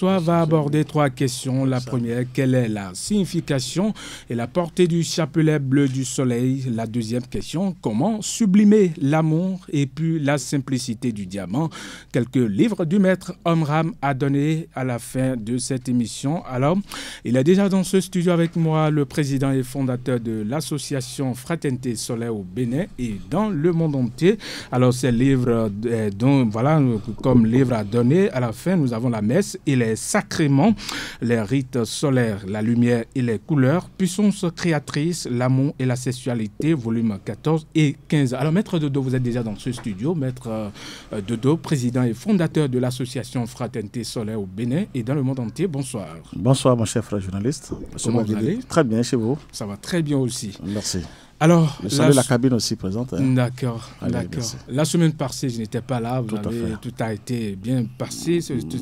soir va aborder 3 questions. La première, quelle est la signification et la portée du chapelet bleu du soleil? La deuxième question, comment sublimer l'amour et puis la simplicité du diamant? Quelques livres du maître Omram a donné à la fin de cette émission. Alors, il est déjà dans ce studio avec moi, le président et fondateur de l'association Fraternité Solaire au Bénin et dans le monde entier. Alors, ces livres, voilà, comme livre à donner, à la fin, nous avons la messe et les sacrements, les rites solaires, la lumière et les couleurs, puissance créatrice, l'amour et la sexualité, volume 14 et 15. Alors, Maître Dodo, vous êtes déjà dans ce studio. Maître Dodo, président et fondateur de l'association Fraternité Solaire au Bénin et dans le monde entier. Bonsoir. Bonsoir, mon cher frère journaliste. Comment vous allez? Très bien, chez vous? Ça va très bien aussi. Merci. Alors, la cabine aussi présente. Hein. D'accord, d'accord. La semaine passée, je n'étais pas là. Tout a été bien passé.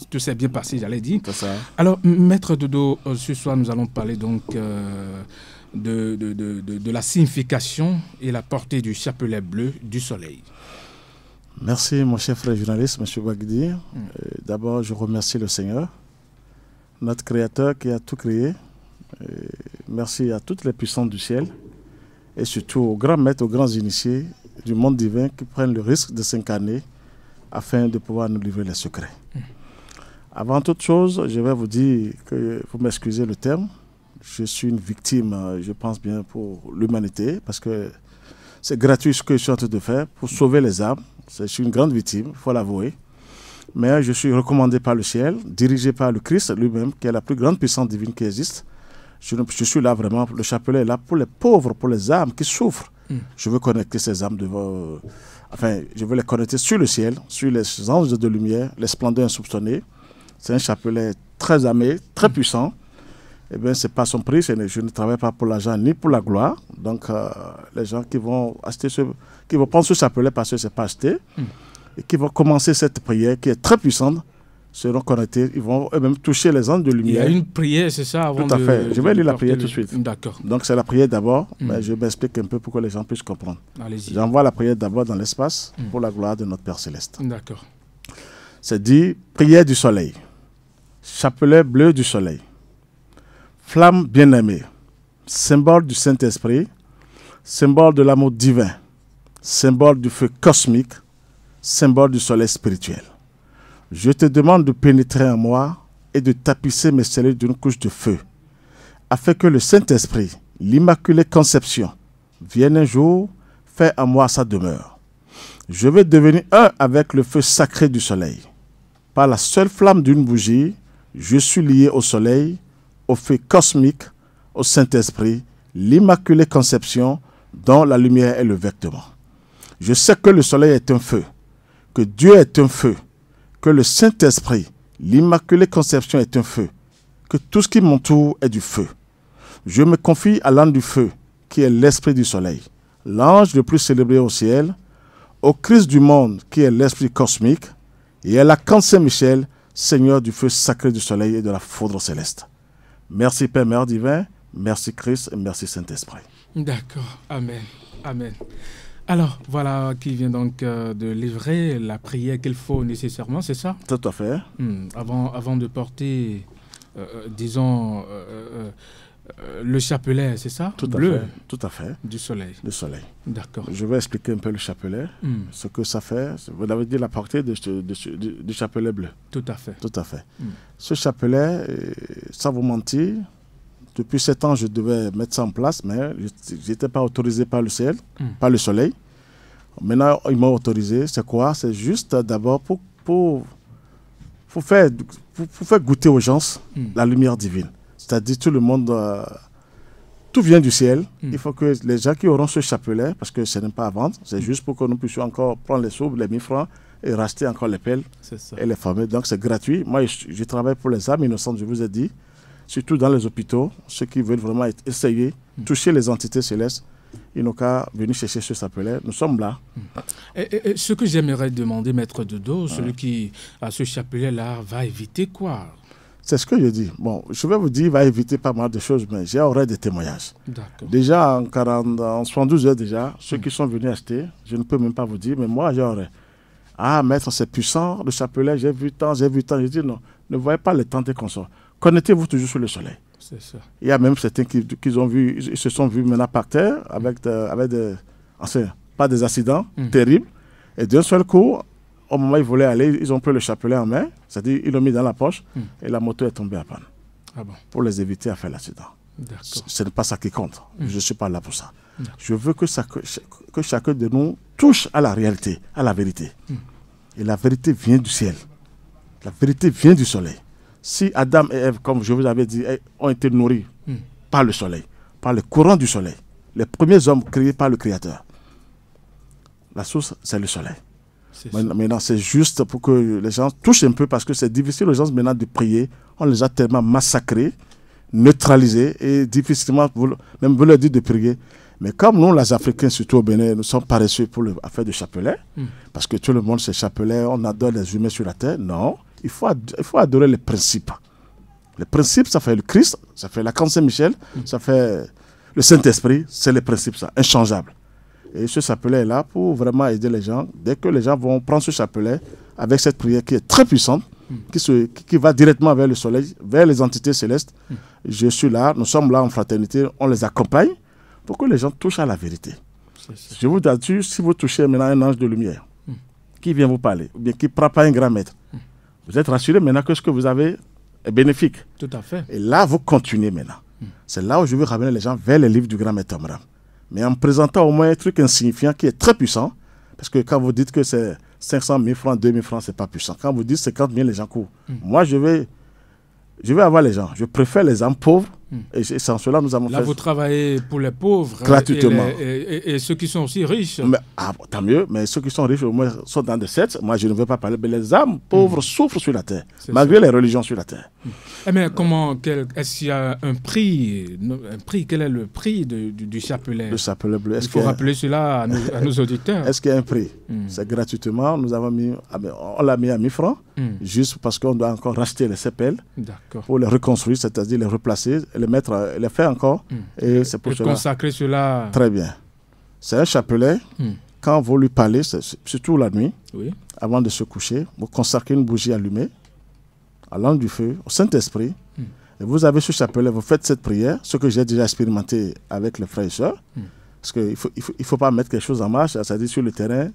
Tout s'est bien passé, j'allais dire. C'est ça. Alors, Maître Dodo, ce soir, nous allons parler donc de la signification et la portée du chapelet bleu du soleil. Merci, mon cher frère journaliste, M. Bagdi. D'abord, je remercie le Seigneur, notre Créateur qui a tout créé. Merci à toutes les puissances du ciel. Et surtout aux grands maîtres, aux grands initiés du monde divin qui prennent le risque de s'incarner afin de pouvoir nous livrer les secrets. Avant toute chose, je vais vous dire que, vous m'excusez le terme, je suis une victime, je pense bien, pour l'humanité, parce que c'est gratuit ce que je suis en train de faire pour sauver les âmes. Je suis une grande victime, il faut l'avouer. Mais je suis recommandé par le ciel, dirigé par le Christ lui-même, qui est la plus grande puissance divine qui existe. Je suis là vraiment, le chapelet est là pour les pauvres, pour les âmes qui souffrent. Je veux connecter ces âmes, je veux les connecter sur le ciel, sur les anges de lumière, les splendeurs insoupçonnées. C'est un chapelet très aimé, très puissant. Eh bien, c'est pas son prix, je ne travaille pas pour l'argent ni pour la gloire. Donc, les gens qui vont qui vont prendre ce chapelet parce que c'est pas acheté, et qui vont commencer cette prière qui est très puissante, seront connectés, ils vont eux-mêmes toucher les anges de lumière. Il y a une prière, c'est ça, avant Tout à fait. Je vais lire la prière tout de suite. D'accord. Donc c'est la prière d'abord, mais je m'explique un peu pour que les gens puissent comprendre. Allez-y. J'envoie la prière d'abord dans l'espace pour la gloire de notre Père Céleste. D'accord. C'est dit, prière du soleil, chapelet bleu du soleil, flamme bien-aimée, symbole du Saint-Esprit, symbole de l'amour divin, symbole du feu cosmique, symbole du soleil spirituel. Je te demande de pénétrer en moi et de tapisser mes cellules d'une couche de feu, afin que le Saint-Esprit, l'Immaculée Conception, vienne un jour faire en moi sa demeure. Je veux devenir un avec le feu sacré du soleil. Par la seule flamme d'une bougie, je suis lié au soleil, au feu cosmique, au Saint-Esprit, l'Immaculée Conception, dont la lumière est le vêtement. Je sais que le soleil est un feu, que Dieu est un feu, que le Saint-Esprit, l'Immaculée Conception est un feu, que tout ce qui m'entoure est du feu. Je me confie à l'âne du feu, qui est l'esprit du soleil, l'ange le plus célébré au ciel, au Christ du monde, qui est l'esprit cosmique, et à l'archange Saint-Michel, Seigneur du feu sacré du soleil et de la foudre céleste. Merci Père, Mère divin, merci Christ et merci Saint-Esprit. D'accord, Amen, Amen. Alors, voilà qui vient donc de livrer la prière qu'il faut nécessairement, c'est ça? Tout à fait. Avant de porter, disons, le chapelet, c'est ça? Bleu. Tout à fait. Du soleil. Du soleil. D'accord. Je vais expliquer un peu le chapelet, ce que ça fait. Vous avez dit la portée du chapelet bleu. Tout à fait. Tout à fait. Ce chapelet, sans vous mentir, depuis 7 ans, je devais mettre ça en place, mais je n'étais pas autorisé par le ciel, par le soleil. Maintenant, ils m'ont autorisé. C'est quoi? C'est juste d'abord pour faire goûter aux gens la lumière divine. C'est-à-dire tout le monde, tout vient du ciel. Il faut que les gens qui auront ce chapelet, parce que ce n'est pas à vendre, c'est juste pour que nous puissions encore prendre les sous, les 1000 francs, et racheter encore les pelles et les fameux. Donc c'est gratuit. Moi, je travaille pour les âmes innocentes, je vous ai dit. Surtout dans les hôpitaux, ceux qui veulent vraiment essayer, toucher les entités célestes, ils n'ont qu'à venir chercher ce chapelet. Nous sommes là. Et ce que j'aimerais demander, Maître Dodo, celui qui a ce chapelet-là, va éviter quoi? C'est ce que je dis. Bon, je vais vous dire, il va éviter pas mal de choses, mais j'aurai des témoignages. Déjà, en 72 heures déjà, ceux qui sont venus acheter, je ne peux même pas vous dire, mais moi, j'aurai. Ah, maître, c'est puissant, le chapelet, j'ai vu tant, j'ai vu tant. Je dis non, ne voyez pas les temps qu'on sort. Connectez-vous toujours sur le soleil. C'est ça. Il y a même certains qui ont vu, ils se sont vus maintenant par terre avec des, enfin, pas des accidents terribles. Et d'un seul coup, au moment où ils voulaient aller, ils ont pris le chapelet en main, c'est-à-dire ils l'ont mis dans la poche et la moto est tombée à panne. Ah bon. Pour les éviter à faire l'accident. Ce n'est pas ça qui compte. Je ne suis pas là pour ça. Je veux que chacun de nous touche à la réalité, à la vérité. Et la vérité vient du ciel. La vérité vient du soleil. Si Adam et Ève, comme je vous avais dit, ont été nourris par le soleil, par le courant du soleil, les premiers hommes créés par le Créateur, la source, c'est le soleil. Maintenant, c'est juste pour que les gens touchent un peu, parce que c'est difficile aux gens maintenant de prier. On les a tellement massacrés, neutralisés, et difficilement, même vous leur dites de prier. Mais comme nous, les Africains, surtout au Bénin, nous sommes paresseux pour l'affaire du chapelet, parce que tout le monde sait chapelet, on adore les humains sur la terre. Non, il faut adorer les principes. Les principes, ça fait le Christ, ça fait l'archange Saint-Michel, ça fait le Saint-Esprit, c'est les principes, ça, inchangeables. Et ce chapelet est là pour vraiment aider les gens. Dès que les gens vont prendre ce chapelet, avec cette prière qui est très puissante, qui va directement vers le soleil, vers les entités célestes, je suis là, nous sommes là en fraternité, on les accompagne pour que les gens touchent à la vérité. Je vous assure, si vous touchez maintenant un ange de lumière qui vient vous parler, ou bien qui ne prend pas un grand maître, vous êtes rassuré maintenant que ce que vous avez est bénéfique. Tout à fait. Et là, vous continuez maintenant. C'est là où je veux ramener les gens vers les livres du grand maître Omram. Mais en présentant au moins un truc insignifiant qui est très puissant, parce que quand vous dites que c'est 500 000 francs, 2 000 francs, ce n'est pas puissant. Quand vous dites 50 000, les gens courent. Moi, je vais avoir les gens. Je préfère les âmes pauvres. Et sans cela, nous avons fait... Là, vous travaillez pour les pauvres. Gratuitement. Et ceux qui sont aussi riches. Mais, tant mieux. Mais ceux qui sont riches, au moins, sont dans des sectes. Moi, je ne veux pas parler. Mais les âmes pauvres souffrent sur la terre, malgré les religions sur la terre. Mais est-ce qu'il y a un prix? Quel est le prix du chapelet? Le chapelet bleu. Il faut rappeler cela à nos auditeurs. Est-ce qu'il y a un prix? C'est gratuitement. Nous avons on l'a mis à 1000 francs, juste parce qu'on doit encore racheter les sépelles pour les reconstruire, c'est-à-dire les replacer, les mettre, les faire encore. Et c'est pour cela. Consacrer cela. Très bien. C'est un chapelet. Quand vous lui parlez, surtout la nuit, avant de se coucher, vous consacrez une bougie allumée à l'ange du feu, au Saint-Esprit. Et vous avez ce chapelet, vous faites cette prière, ce que j'ai déjà expérimenté avec les frères et sœurs. Parce qu'il ne faut pas mettre quelque chose en marche, c'est-à-dire sur le terrain,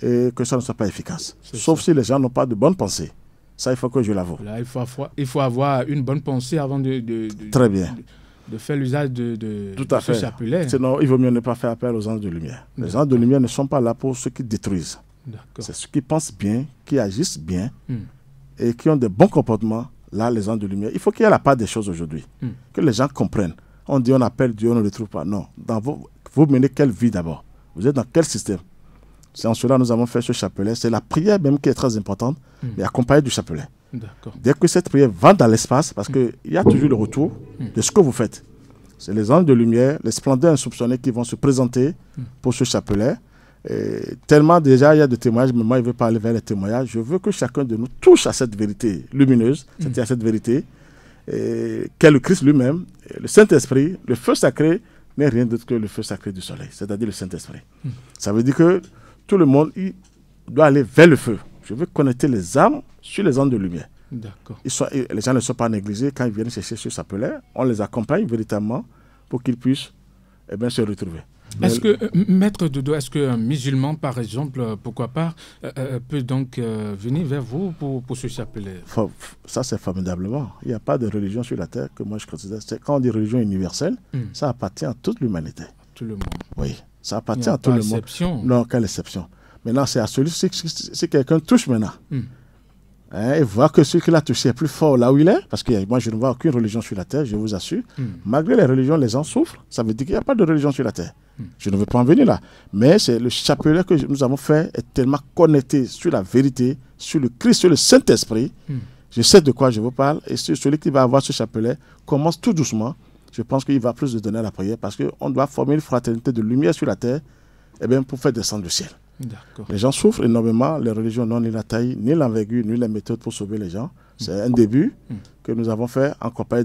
et que ça ne soit pas efficace. Sauf si les gens n'ont pas de bonnes pensées. Ça, il faut que je l'avoue. Là, il faut avoir une bonne pensée avant Très bien. De faire l'usage de ce chapelet. Sinon, il vaut mieux ne pas faire appel aux anges de lumière. Les anges de lumière ne sont pas là pour ceux qui détruisent. C'est ceux qui pensent bien, qui agissent bien et qui ont de bons comportements. Là, les anges de lumière. Il faut qu'il y ait la part des choses aujourd'hui. Que les gens comprennent. On dit on appelle Dieu, on ne le trouve pas. Non. Vous menez quelle vie d'abord? Vous êtes dans quel système? C'est en cela que nous avons fait ce chapelet. C'est la prière même qui est très importante, mais accompagnée du chapelet. Dès que cette prière va dans l'espace, parce qu'il y a toujours le retour de ce que vous faites. C'est les anges de lumière, les splendeurs insoupçonnés qui vont se présenter pour ce chapelet. Et tellement déjà il y a des témoignages, mais moi je veux pas aller vers les témoignages. Je veux que chacun de nous touche à cette vérité lumineuse, c'est-à-dire à cette vérité, qu'est le Christ lui-même, le Saint-Esprit, le feu sacré, n'est rien d'autre que le feu sacré du soleil, c'est-à-dire le Saint-Esprit. Ça veut dire que tout le monde doit aller vers le feu. Je veux connecter les âmes sur les anges de lumière. Les gens ne sont pas négligés. Quand ils viennent chercher ce chapelet, on les accompagne véritablement pour qu'ils puissent se retrouver. Est-ce que, Maître Dodo, est-ce qu'un musulman, par exemple, pourquoi pas, peut donc venir vers vous pour ce chapelet? Ça, c'est formidablement. Il n'y a pas de religion sur la terre que moi je considère. Quand on dit religion universelle, ça appartient à toute l'humanité. Tout le monde. Oui, ça appartient à tout le monde. Non, quelle exception. Maintenant, c'est à celui si quelqu'un touche maintenant. Et voit que celui qui l'a touché est plus fort là où il est, parce que moi je ne vois aucune religion sur la terre, je vous assure. Malgré les religions, les gens souffrent. Ça veut dire qu'il n'y a pas de religion sur la terre. Je ne veux pas en venir là. Mais c'est le chapelet que nous avons fait est tellement connecté sur la vérité, sur le Christ, sur le Saint-Esprit. Je sais de quoi je vous parle. Et celui qui va avoir ce chapelet commence tout doucement. Je pense qu'il va plus de donner à la prière, parce qu'on doit former une fraternité de lumière sur la terre pour faire descendre le ciel. Les gens souffrent énormément. Les religions n'ont ni la taille, ni l'envergure, ni les méthodes pour sauver les gens. C'est un début que nous avons fait en compagnie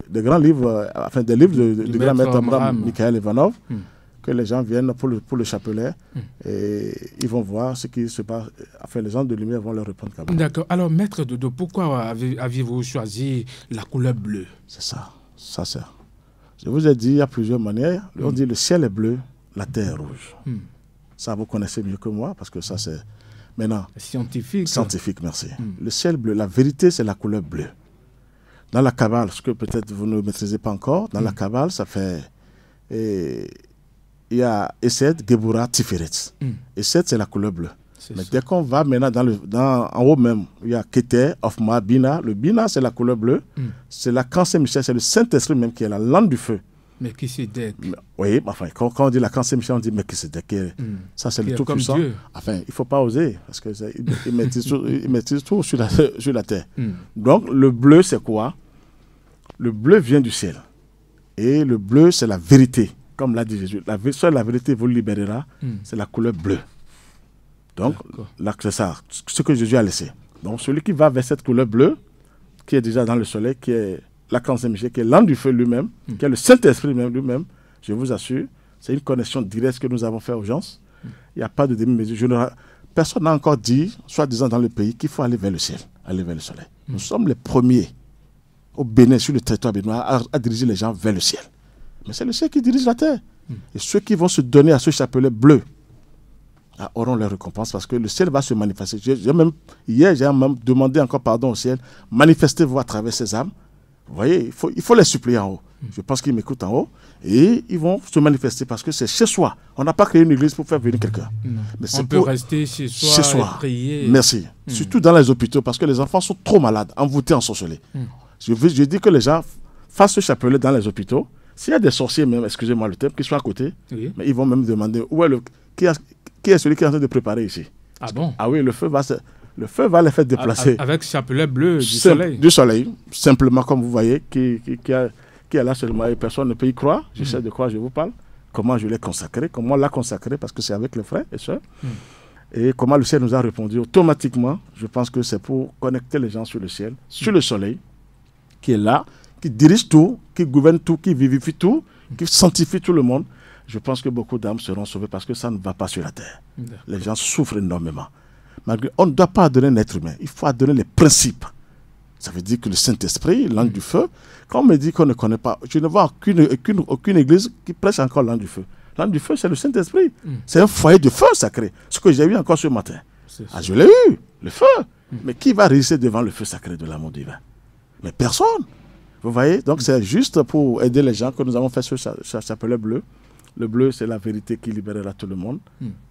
des grands livres, des livres du grand maître Omram, Mikhaël Ivanov. que les gens viennent pour le chapelet et ils vont voir ce qui se passe. Enfin, les gens de lumière vont leur répondre. D'accord. Alors, Maître Dodo, pourquoi aviez-vous choisi la couleur bleue? C'est ça. Ça, c'est. Je vous ai dit, il y a plusieurs manières. On dit le ciel est bleu, la terre est rouge. Ça, vous connaissez mieux que moi parce que ça, c'est maintenant. Scientifique. Scientifique, merci. Le ciel bleu, la vérité, c'est la couleur bleue. Dans la Kabbale, ce que peut-être vous ne maîtrisez pas encore, dans la Kabbale, ça fait. Il y a Esed, Geburah, Tiferet. Esed, c'est la couleur bleue. Mais dès qu'on va maintenant en haut même, il y a Keter, Ofma, Bina. Le Bina, c'est la couleur bleue. C'est la Saint-Michel, c'est le Saint-Esprit même qui est la lampe du feu. Melchisédek. Oui, enfin, quand on dit la Saint-Michel, on dit Melchisédek. Ça, c'est le Tout-Puissant. Enfin, il ne faut pas oser, parce qu'il maîtrise tout sur la terre. Donc, le bleu, c'est quoi? Le bleu vient du ciel. Et le bleu, c'est la vérité. Comme l'a dit Jésus, seule la vérité vous libérera, c'est la couleur bleue. Donc, là, c'est ça, ce que Jésus a laissé. Donc, celui qui va vers cette couleur bleue, qui est déjà dans le soleil, qui est la Saint-Michel, qui est l'âme du feu lui-même, qui est le Saint-Esprit lui-même, je vous assure, c'est une connexion directe que nous avons fait aux gens. Il n'y a pas de demi-mesure. Personne n'a encore dit, soi-disant dans le pays, qu'il faut aller vers le ciel, aller vers le soleil. Nous sommes les premiers au Bénin, sur le territoire béninois, à diriger les gens vers le ciel. Mais c'est le ciel qui dirige la terre. Et ceux qui vont se donner à ce chapelet bleu auront leur récompense parce que le ciel va se manifester. Hier, j'ai même demandé encore pardon au ciel. Manifestez-vous à travers ces âmes. Vous voyez, il faut les supplier en haut. Je pense qu'ils m'écoutent en haut. Et ils vont se manifester parce que c'est chez soi. On n'a pas créé une église pour faire venir quelqu'un. On peut rester chez soi et prier. Merci. Surtout dans les hôpitaux parce que les enfants sont trop malades, envoûtés, ensorcelés. Je dis que les gens fassent ce chapelet dans les hôpitaux. S'il y a des sorciers même, excusez-moi le terme, qui sont à côté, mais ils vont même demander où est qui est celui qui est en train de préparer ici. Ah bon? Ah oui, le feu va les faire déplacer. Avec chapelet bleu du soleil. Du soleil, simplement comme vous voyez, qui est là seulement et personne ne peut y croire. Je sais de quoi je vous parle. Comment je l'ai consacré, comment on l'a consacré, parce que c'est avec les frères et sœurs. Et comment le ciel nous a répondu automatiquement. Je pense que c'est pour connecter les gens sur le ciel, sur le soleil, qui est là, qui dirige tout, qui gouverne tout, qui vivifie tout, qui sanctifie tout le monde. Je pense que beaucoup d'âmes seront sauvées parce que ça ne va pas sur la terre. Les gens souffrent énormément. Malgré, on ne doit pas adonner un être humain, il faut adonner les principes. Ça veut dire que le Saint-Esprit, l'ange du feu, quand on me dit qu'on ne connaît pas, je ne vois aucune église qui prêche encore l'ange du feu. L'ange du feu, c'est le Saint-Esprit. C'est un foyer de feu sacré. Ce que j'ai vu encore ce matin. Je l'ai eu, le feu. Mais qui va résister devant le feu sacré de l'amour divin? Mais personne. Vous voyez? Donc c'est juste pour aider les gens que nous avons fait ce chapelet bleu. Le bleu, c'est la vérité qui libérera tout le monde.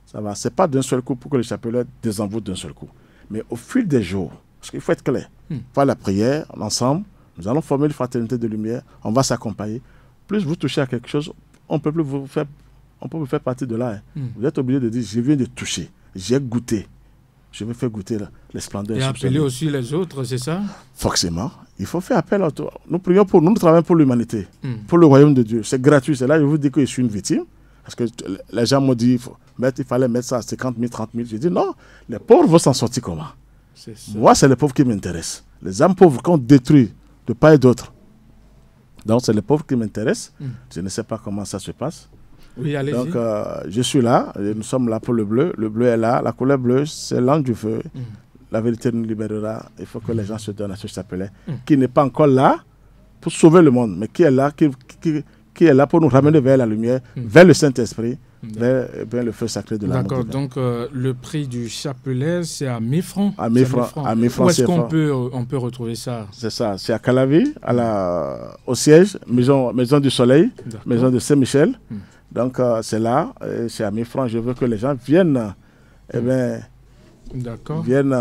Ça va. C'est pas d'un seul coup pour que le chapelet désenvoûte d'un seul coup. Mais au fil des jours, parce qu'il faut être clair, faire la prière ensemble, nous allons former une fraternité de lumière, on va s'accompagner. Plus vous touchez à quelque chose, on peut vous faire partie de là. Vous êtes obligé de dire, je viens de toucher, j'ai goûté. Je vais faire goûter les splendeurs. Et appeler aussi les autres, c'est ça? Forcément. Il faut faire appel à toi. Nous prions pour nous, nous travaillons pour l'humanité, pour le royaume de Dieu. C'est gratuit. C'est là je vous dis que je suis une victime. Parce que les gens m'ont dit il fallait mettre ça à 50 000, 30 000. J'ai dit non, les pauvres vont s'en sortir comment? Moi, c'est les pauvres qui m'intéressent. Les âmes pauvres qu'on détruit de part et d'autre. Donc, c'est les pauvres qui m'intéressent. Je ne sais pas comment ça se passe. Oui, allez-y. Donc, je suis là, et nous sommes là pour le bleu. Le bleu est là, la couleur bleue, c'est l'ange du feu. La vérité nous libérera. Il faut que les gens se donnent à ce chapelet, qui n'est pas encore là pour sauver le monde, mais qui est là, qui est là pour nous ramener vers la lumière, vers le Saint-Esprit, vers le feu sacré de l'amour. D'accord, donc le prix du chapelet, c'est à 1000 francs. À 1000 francs. Où est-ce qu'on peut retrouver ça? C'est ça, c'est à Calavi, au siège, maison du Soleil, maison de Saint-Michel. Donc c'est là, c'est à 1000 francs. Je veux que les gens viennent, viennent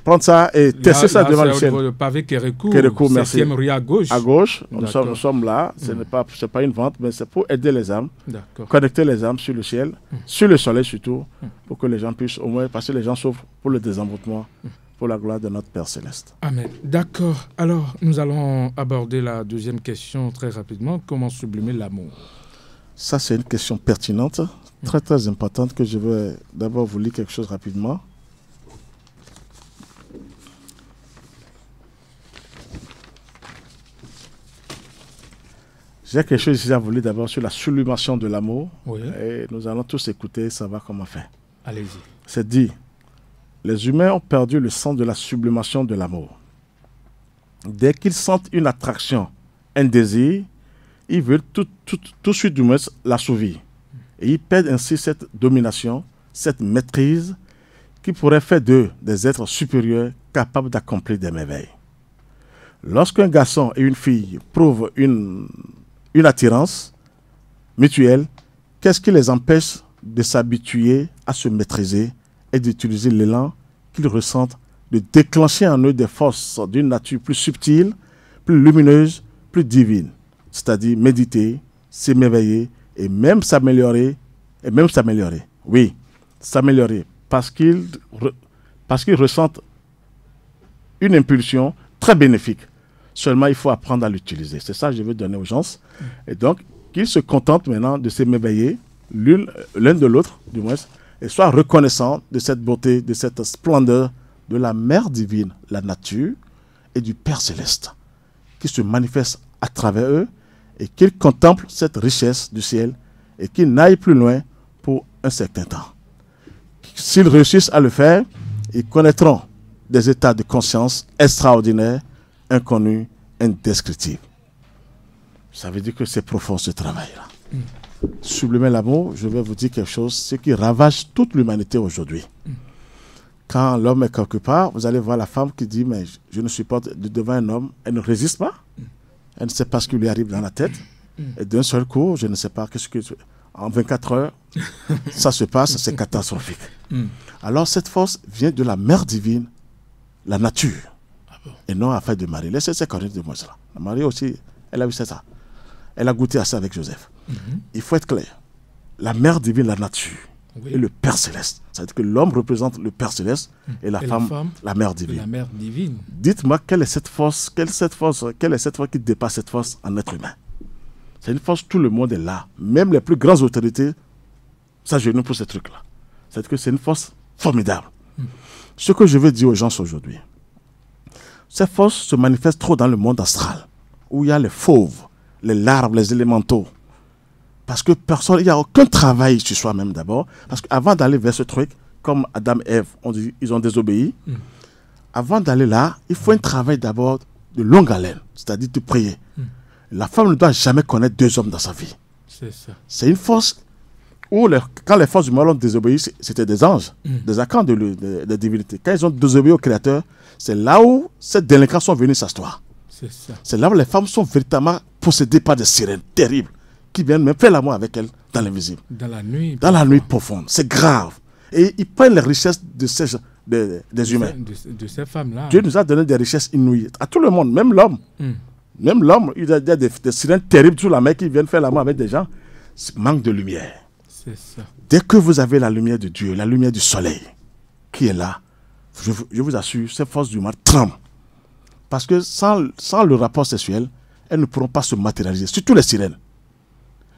prendre ça et tester ça devant le ciel. C'est au pavé Kérékou, merci. 7e rue à gauche. À gauche, nous sommes là. Ce n'est pas une vente, mais c'est pour aider les âmes, connecter les âmes sur le ciel, sur le soleil surtout, pour que les gens puissent au moins, parce que les gens souffrent pour le désenvoûtement, pour la gloire de notre Père Céleste. Amen. D'accord. Alors, nous allons aborder la deuxième question très rapidement. Comment sublimer l'amour? Ça, c'est une question pertinente, très très importante, que je vais d'abord vous lire quelque chose rapidement. J'ai quelque chose ici à vous lire d'abord sur la sublimation de l'amour. Oui. Et nous allons tous écouter, savoir comment faire. Allez-y. C'est dit, les humains ont perdu le sens de la sublimation de l'amour. Dès qu'ils sentent une attraction, un désir, ils veulent tout de suite du moins l'assouvir. Et ils perdent ainsi cette domination, cette maîtrise qui pourrait faire d'eux des êtres supérieurs capables d'accomplir des merveilles. Lorsqu'un garçon et une fille prouvent une attirance mutuelle, qu'est-ce qui les empêche de s'habituer à se maîtriser et d'utiliser l'élan qu'ils ressentent, de déclencher en eux des forces d'une nature plus subtile, plus lumineuse, plus divine, c'est-à-dire méditer, s'émerveiller et même s'améliorer, oui, s'améliorer, parce qu'ils ressentent une impulsion très bénéfique. Seulement, il faut apprendre à l'utiliser. C'est ça que je veux donner aux gens. Et donc, qu'ils se contentent maintenant de s'émerveiller, l'un de l'autre, du moins, et soient reconnaissants de cette beauté, de cette splendeur de la Mère divine, la nature, et du Père céleste, qui se manifeste à travers eux, et qu'ils contemplent cette richesse du ciel, et qu'ils n'aillent plus loin pour un certain temps. S'ils réussissent à le faire, ils connaîtront des états de conscience extraordinaires, inconnus, indescriptibles. Ça veut dire que c'est profond ce travail-là. Sublimer l'amour, je vais vous dire quelque chose, ce qui ravage toute l'humanité aujourd'hui. Quand l'homme est quelque part, vous allez voir la femme qui dit, mais je ne supporte devant un homme, elle ne résiste pas. Elle ne sait pas ce qui lui arrive dans la tête. Et d'un seul coup, je ne sais pas, en 24 heures, ça se passe, c'est catastrophique. Alors cette force vient de la Mère divine, la nature, et non à faire de Marie. Laissez-moi connaître de moi cela. Marie aussi, elle a vu ça. Elle a goûté à ça avec Joseph. Il faut être clair. La Mère divine, la nature, oui, et le Père céleste. C'est-à-dire que l'homme représente le Père céleste et la femme, la Mère divine. La Mère divine. Dites-moi, quelle est cette force qui dépasse cette force en être humain? C'est une force, tout le monde est là. Même les plus grandes autorités s'agenouillent pour ces trucs-là. C'est-à-dire que c'est une force formidable. Ce que je veux dire aux gens aujourd'hui, cette force se manifeste trop dans le monde astral, où il y a les fauves, les larves, les élémentaux. Parce que personne, il n'y a aucun travail sur soi-même d'abord. Parce qu'avant d'aller vers ce truc, comme Adam et Ève, ils ont désobéi. Avant d'aller là, il faut un travail d'abord de longue haleine, c'est-à-dire de prier. La femme ne doit jamais connaître deux hommes dans sa vie. C'est ça. C'est une force où, quand les forces du mal ont désobéi, c'était des anges, des arcans de divinités. Quand ils ont désobéi au Créateur, c'est là où ces délinquants sont venus s'asseoir. C'est ça. C'est là où les femmes sont véritablement possédées par des sirènes terribles qui viennent même faire l'amour avec elles dans l'invisible. Dans la nuit. Dans la nuit profonde. C'est grave. Et ils prennent les richesses des humains. De ces femmes-là. Dieu nous a donné des richesses inouïes. À tout le monde, même l'homme. Même l'homme, il y a des sirènes terribles sous la mer qui viennent faire l'amour avec des gens. Manque de lumière. C'est ça. Dès que vous avez la lumière de Dieu, la lumière du soleil qui est là, je vous assure, ces forces du mal tremblent. Parce que sans le rapport sexuel, elles ne pourront pas se matérialiser, surtout les sirènes.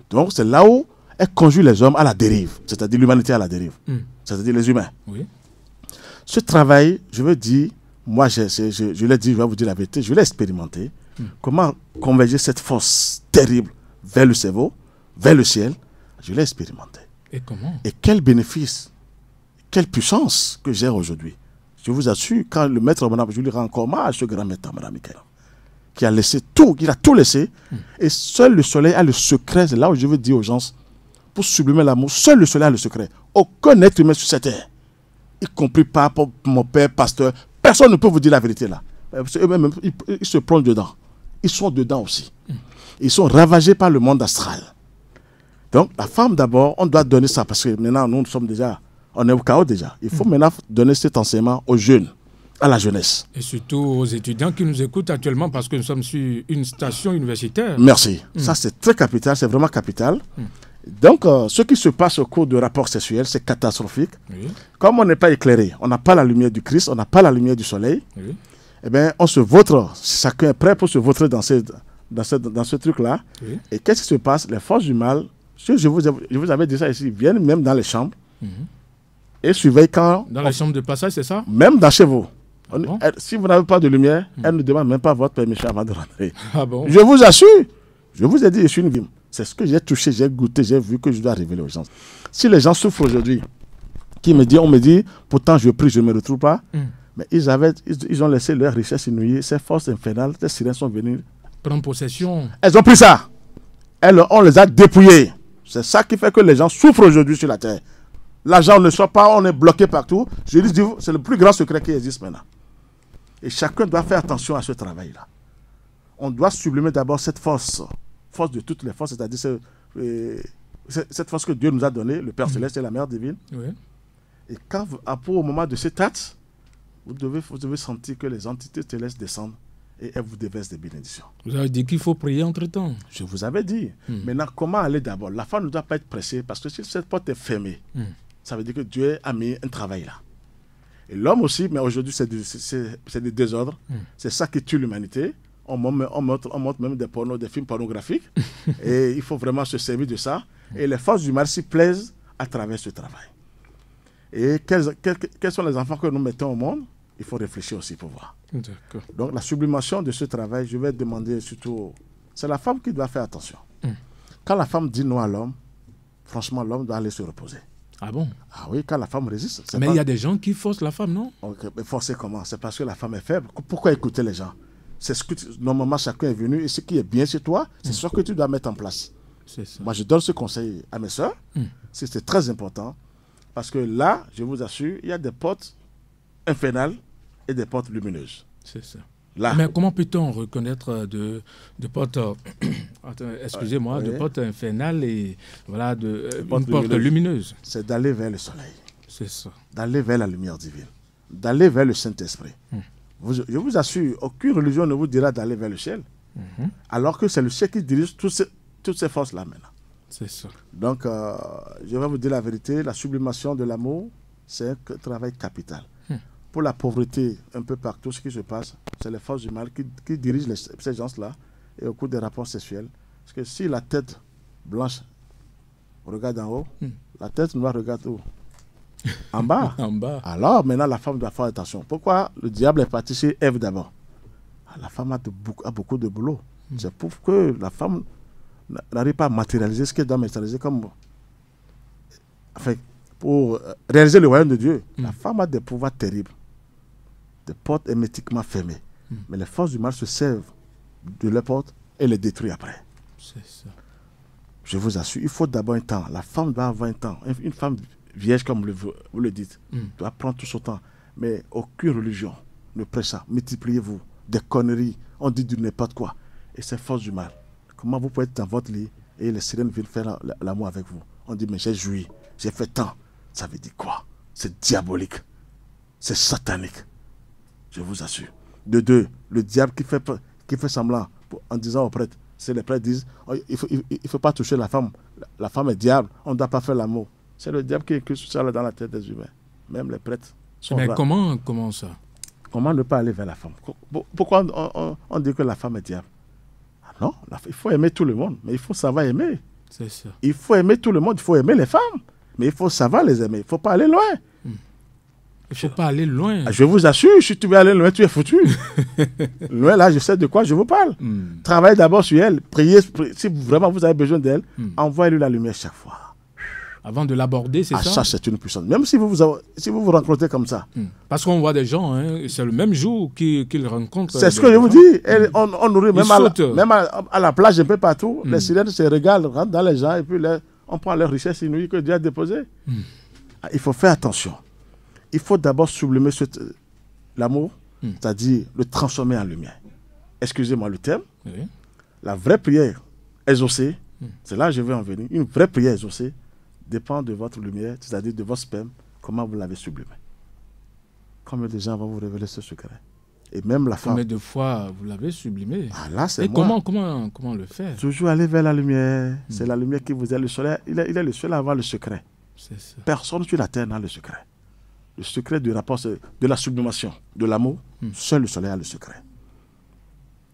Donc c'est là où elles conjuguent les hommes à la dérive, c'est-à-dire l'humanité à la dérive, c'est-à-dire les humains. Oui. Ce travail, je veux dire, moi je l'ai dit, je vais vous dire la vérité, je l'ai expérimenté. Comment converger cette force terrible vers le cerveau, vers le ciel, je l'ai expérimenté. Et comment? Et quel bénéfice, quelle puissance que j'ai aujourd'hui. Je vous assure, quand le maître Abraham, je lui rends encore hommage, ce grand maître Abraham Michael, qui a laissé tout, il a tout laissé, et seul le soleil a le secret, c'est là où je veux dire aux gens, pour sublimer l'amour, seul le soleil a le secret. Aucun être humain sur cette terre, y compris pas mon père, pasteur, personne ne peut vous dire la vérité là. Eux-mêmes, ils se plongent dedans. Ils sont dedans aussi. Ils sont ravagés par le monde astral. Donc, la femme d'abord, on doit donner ça, parce que maintenant, nous sommes déjà, on est au chaos déjà. Il faut maintenant donner cet enseignement aux jeunes, à la jeunesse. Et surtout aux étudiants qui nous écoutent actuellement, parce que nous sommes sur une station universitaire. Merci. Ça, c'est très capital, c'est vraiment capital. Donc, ce qui se passe au cours de rapports sexuels, c'est catastrophique. Oui. Comme on n'est pas éclairé, on n'a pas la lumière du Christ, on n'a pas la lumière du soleil, Oui. eh bien, on se vautre. Chacun est prêt pour se vautrer dans ce truc-là. Oui. Et qu'est-ce qui se passe? Les forces du mal, je vous avais dit ça ici, viennent même dans les chambres et surveillent quand... Dans les chambres de passage, c'est ça? Même dans chez vous. Ah bon? Si vous n'avez pas de lumière, elle ne demande même pas votre permission avant de rentrer. Ah bon? Je vous assure. Je vous ai dit, je suis une victime. C'est ce que j'ai touché, j'ai goûté, j'ai vu que je dois révéler aux gens. Si les gens souffrent aujourd'hui, on me dit, pourtant je prie, je ne me retrouve pas, mais ils ont laissé leur richesse inouïe, ces forces infernales, ces sirènes sont venues prendre possession. Elles ont pris ça. On les a dépouillées. C'est ça qui fait que les gens souffrent aujourd'hui sur la terre. L'argent ne sort pas, on est bloqué partout. Je dis, c'est le plus grand secret qui existe maintenant. Et chacun doit faire attention à ce travail-là. On doit sublimer d'abord cette force de toutes les forces, c'est-à-dire cette force que Dieu nous a donnée, le Père Céleste et la Mère Divine. Oui. Et quand, au moment de cet acte, vous devez sentir que les entités célestes descendent et elles vous déversent des bénédictions. Vous avez dit qu'il faut prier entre-temps. Je vous avais dit. Maintenant, comment aller d'abord? La femme ne doit pas être pressée parce que si cette porte est fermée, ça veut dire que Dieu a mis un travail là. Et l'homme aussi, mais aujourd'hui c'est des désordres. C'est ça qui tue l'humanité. On montre même des pornos, des films pornographiques. Et il faut vraiment se servir de ça. Et les forces du mal s'y plaisent à travers ce travail. Et quels sont les enfants que nous mettons au monde? Il faut réfléchir aussi pour voir. Donc la sublimation de ce travail, je vais demander surtout... C'est la femme qui doit faire attention. Quand la femme dit non à l'homme, franchement, l'homme doit aller se reposer. Ah bon? Ah oui, quand la femme résiste... Mais il y a des gens qui forcent la femme, non? Okay, mais forcer comment? C'est parce que la femme est faible. Pourquoi écouter les gens? C'est ce que normalement chacun est venu et ce qui est bien chez toi, c'est ce que tu dois mettre en place. C'est ça. Moi, je donne ce conseil à mes soeurs. C'est très important. Parce que là, je vous assure, il y a des portes infernales et des portes lumineuses. C'est ça. Là. Mais comment peut-on reconnaître de portes, excusez-moi, de portes infernales et voilà, une porte lumineuse? C'est d'aller vers le soleil. C'est ça. D'aller vers la lumière divine. D'aller vers le Saint-Esprit. Je vous assure, aucune religion ne vous dira d'aller vers le ciel. Alors que c'est le ciel qui dirige toutes ces forces-là maintenant. C'est ça. Donc, je vais vous dire la vérité, la sublimation de l'amour, c'est un travail capital. Pour la pauvreté, un peu partout, ce qui se passe, c'est les forces du mal qui dirigent ces gens-là et au cours des rapports sexuels. Parce que si la tête blanche regarde en haut, la tête noire regarde où? En bas. En bas. Alors, maintenant, la femme doit faire attention. Pourquoi le diable est parti chez Ève d'abord? La femme a beaucoup de boulot. C'est pour que la femme n'arrive pas à matérialiser ce qu'elle doit matérialiser comme... Enfin, pour réaliser le royaume de Dieu, la femme a des pouvoirs terribles. Des portes hermétiquement fermées. Mais les forces du mal se servent de leurs portes et les détruisent après. C'est ça. Je vous assure, il faut d'abord un temps. La femme doit avoir un temps. Une femme vierge, comme vous le dites, doit prendre tout son temps. Mais aucune religion ne prêche ça. Multipliez-vous. Des conneries. On dit du n'importe quoi. Et c'est force du mal. Comment vous pouvez être dans votre lit et les sirènes viennent faire l'amour avec vous? On dit, mais j'ai joui, j'ai fait tant. Ça veut dire quoi? C'est diabolique. C'est satanique. Je vous assure. De deux, le diable qui fait semblant en disant aux prêtres, c'est les prêtres disent, oh, il faut pas toucher la femme. La femme est diable, on ne doit pas faire l'amour. C'est le diable qui écrit ça dans la tête des humains. Même les prêtres sont Mais là. comment ça? Comment ne pas aller vers la femme? Pourquoi on dit que la femme est diable? Ah non, il faut aimer tout le monde, mais il faut savoir aimer. C'est ça. Il faut aimer tout le monde, il faut aimer les femmes, mais il faut savoir les aimer. Il ne faut pas aller loin. Il ne faut pas aller loin. Je vous assure, si tu veux aller loin, tu es foutu. Loin, là, je sais de quoi je vous parle. Travaillez d'abord sur elle. Priez, si vraiment vous avez besoin d'elle, envoyez-lui la lumière chaque fois. Avant de l'aborder, c'est ça? Ça, c'est une puissance. Même si vous rencontrez comme ça. Parce qu'on voit des gens, hein, c'est le même jour qu'ils rencontrent. C'est ce que je vous dis. On nourrit même à la plage, un peu partout. Les sirènes se regardent, rentrent dans les gens et puis on prend leur richesse inouïe que Dieu a déposée. Il faut faire attention. Il faut d'abord sublimer l'amour, c'est-à-dire le transformer en lumière. Excusez-moi le terme. Oui. La vraie prière exaucée, c'est là que je vais en venir. Une vraie prière exaucée dépend de votre lumière, c'est-à-dire de votre sperme, comment vous l'avez sublimé. Combien de gens vont vous révéler ce secret? Et même la femme. Combien de fois vous l'avez sublimé? Ah là, c'est Et moi. comment le faire? Toujours aller vers la lumière. C'est la lumière qui vous est le soleil. Il est le seul à avoir le secret. C'est ça. Personne sur la terre n'a le secret. Le secret du rapport, c'est de la sublimation, de l'amour. Seul le soleil a le secret.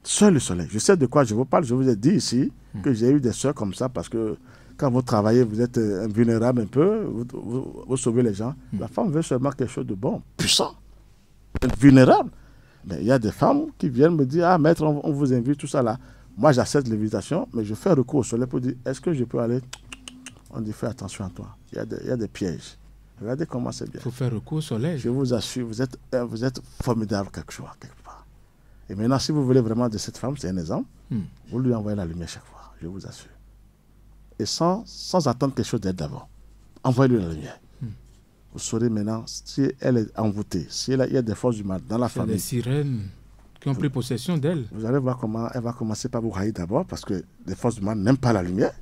Seul le soleil. Je sais de quoi je vous parle. Je vous ai dit ici que j'ai eu des soeurs comme ça parce que quand vous travaillez, vous êtes vulnérable un peu, vous sauvez les gens. La femme veut seulement quelque chose de bon, puissant, vulnérable. Mais il y a des femmes qui viennent me dire, ah maître, on vous invite, tout ça là. Moi, j'accepte l'invitation, mais je fais recours au soleil pour dire, est-ce que je peux aller? On dit, fais attention à toi. Il y a des pièges. Regardez comment c'est bien. Il faut faire recours au soleil. Je vous assure, vous êtes formidable quelque part. Et maintenant, si vous voulez vraiment de cette femme, c'est un exemple, vous lui envoyez la lumière chaque fois, je vous assure. Et sans attendre quelque chose d'elle d'abord. Envoyez-lui la lumière. Vous saurez maintenant si elle est envoûtée, si il y a des forces du mal dans la famille. Des sirènes qui ont pris possession d'elle. Vous allez voir comment elle va commencer par vous haïr d'abord, parce que les forces du mal n'aiment pas la lumière.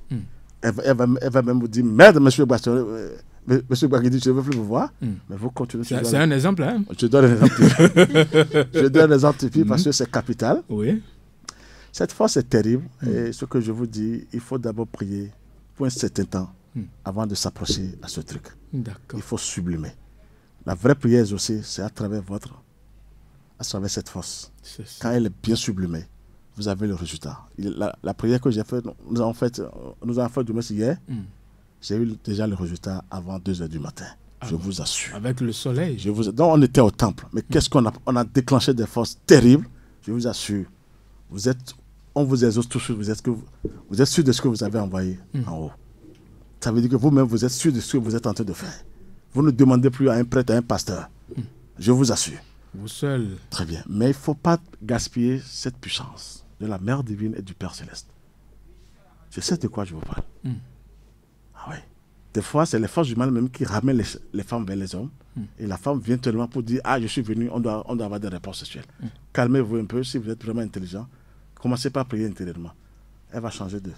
Elle va même vous dire, merde, monsieur Bastion, monsieur Baguidi, je ne veux plus vous voir. Mais vous continuez. C'est un exemple, hein? Je donne un exemple. Je donne un exemple parce que c'est capital. Oui. Cette force est terrible. Et ce que je vous dis, il faut d'abord prier pour un certain temps avant de s'approcher à ce truc. Il faut sublimer. La vraie prière aussi, c'est à travers cette force. Quand elle est bien sublimée, vous avez le résultat. La prière que j'ai faite, nous avons fait du moins hier, j'ai eu déjà le résultat avant 2h du matin. Je vous assure. Avec le soleil. Donc on était au temple. Mais qu'est-ce qu'on a? On a déclenché des forces terribles. Je vous assure. On vous exauce tout de suite. Vous êtes sûr de ce que vous avez envoyé en haut. Ça veut dire que vous-même, vous êtes sûr de ce que vous êtes en train de faire. Vous ne demandez plus à un prêtre, à un pasteur. Je vous assure. Vous seul. Très bien. Mais il ne faut pas gaspiller cette puissance de la Mère divine et du Père céleste. Je sais de quoi je vous parle. Ah oui. Des fois, c'est les forces du mal même qui ramènent les femmes vers les hommes. Et la femme vient tellement pour dire, ah, je suis venu, on doit avoir des réponses sexuelles. Calmez-vous un peu, si vous êtes vraiment intelligent. Commencez par prier intérieurement. Elle va changer de...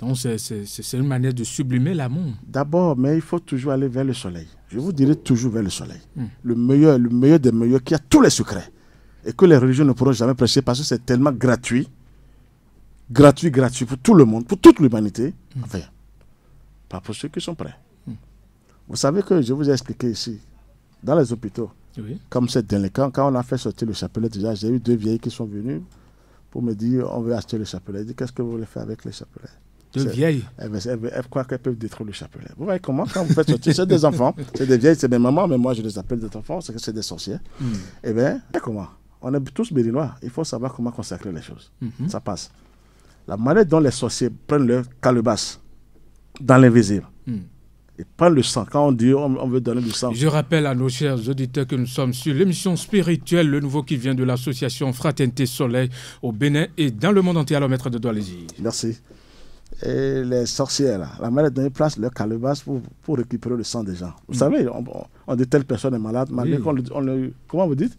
Donc, c'est une manière de sublimer l'amour. D'abord, mais il faut toujours aller vers le soleil. Je vous dirai toujours vers le soleil. Le meilleur des meilleurs, qui a tous les secrets. Et que les religions ne pourront jamais prêcher parce que c'est tellement gratuit. Gratuit pour tout le monde, pour toute l'humanité. Enfin, pas pour ceux qui sont prêts. Vous savez que je vous ai expliqué ici, dans les hôpitaux, comme c'est délinquant, quand on a fait sortir le chapelet, déjà, j'ai eu 2 vieilles qui sont venues pour me dire, on veut acheter le chapelet. Je dis, qu'est-ce que vous voulez faire avec les chapelets? 2 vieilles. Elles croient qu'elles peuvent détruire le chapelet. Vous voyez comment, quand vous faites sortir, c'est des enfants, c'est des vieilles, c'est des mamans, mais moi je les appelle des enfants, c'est que c'est des sorciers. Eh bien, comment? On est tous béninois, il faut savoir comment consacrer les choses. Ça passe. La manière dont les sorciers prennent leur calebasse dans l'invisible et prennent le sang, quand on dit on veut donner du sang. Je rappelle à nos chers auditeurs que nous sommes sur l'émission spirituelle, le nouveau qui vient de l'association Fraternité Soleil au Bénin et dans le monde entier. Alors, maître de doigt, allez-y. Merci. Et les sorcières, là, la manière dont ils placent leur calebasse pour récupérer le sang des gens. Vous savez, on dit telle personne est malade, malgré qu'on comment vous dites?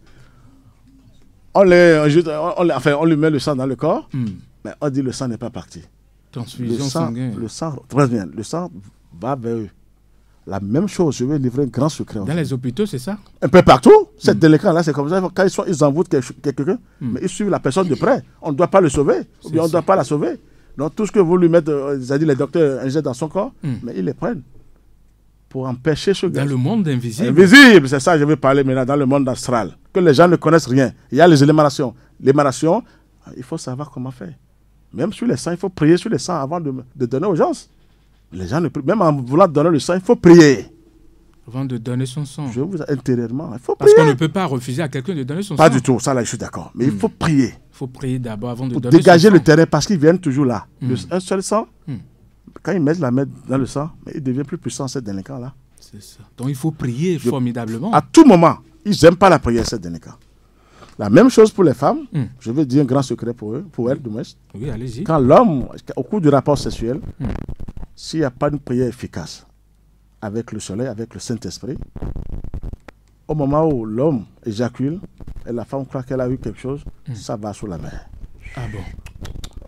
On lui met le sang dans le corps, mais on dit le sang n'est pas parti. Transfusion sanguine. Le sang, très bien, le sang va vers eux. La même chose, je vais livrer un grand secret. Dans les hôpitaux, c'est ça? Un peu partout. C'est délicat, là, c'est comme ça. Quand ils envoûtent quelqu'un, mais ils suivent la personne de près. On ne doit pas le sauver, ou bien on ne doit pas la sauver. Donc tout ce que vous lui mettez, c'est-à-dire les docteurs injectent dans son corps, mais ils les prennent pour empêcher ce gars. Dans le monde invisible. Invisible, c'est ça que je veux parler maintenant, dans le monde astral. Que les gens ne connaissent rien. Il y a les émanations. L'émanation, il faut savoir comment faire. Même sur les sangs, il faut prier sur les sangs avant de donner aux gens. Les gens, même en voulant donner le sang, il faut prier. Avant de donner son sang. Je vous intérieurement, il faut prier. Parce qu'on ne peut pas refuser à quelqu'un de donner son sang. Pas du tout, ça là, je suis d'accord. Mais il faut prier. Il faut prier d'abord avant de pour donner son sang. Dégager le terrain parce qu'ils viennent toujours là. Un seul sang, quand ils mettent la main dans le sang, mais il devient plus puissant, ces délinquants-là. C'est ça. Donc il faut prier formidablement. À tout moment, ils n'aiment pas la prière, ces délinquants. La même chose pour les femmes. Je vais dire un grand secret pour eux, pour elles, du moins. Oui, allez-y. Quand l'homme, au cours du rapport sexuel, s'il n'y a pas une prière efficace avec le soleil, avec le Saint-Esprit, au moment où l'homme éjacule et la femme croit qu'elle a eu quelque chose, ça va sous la mer. Ah bon?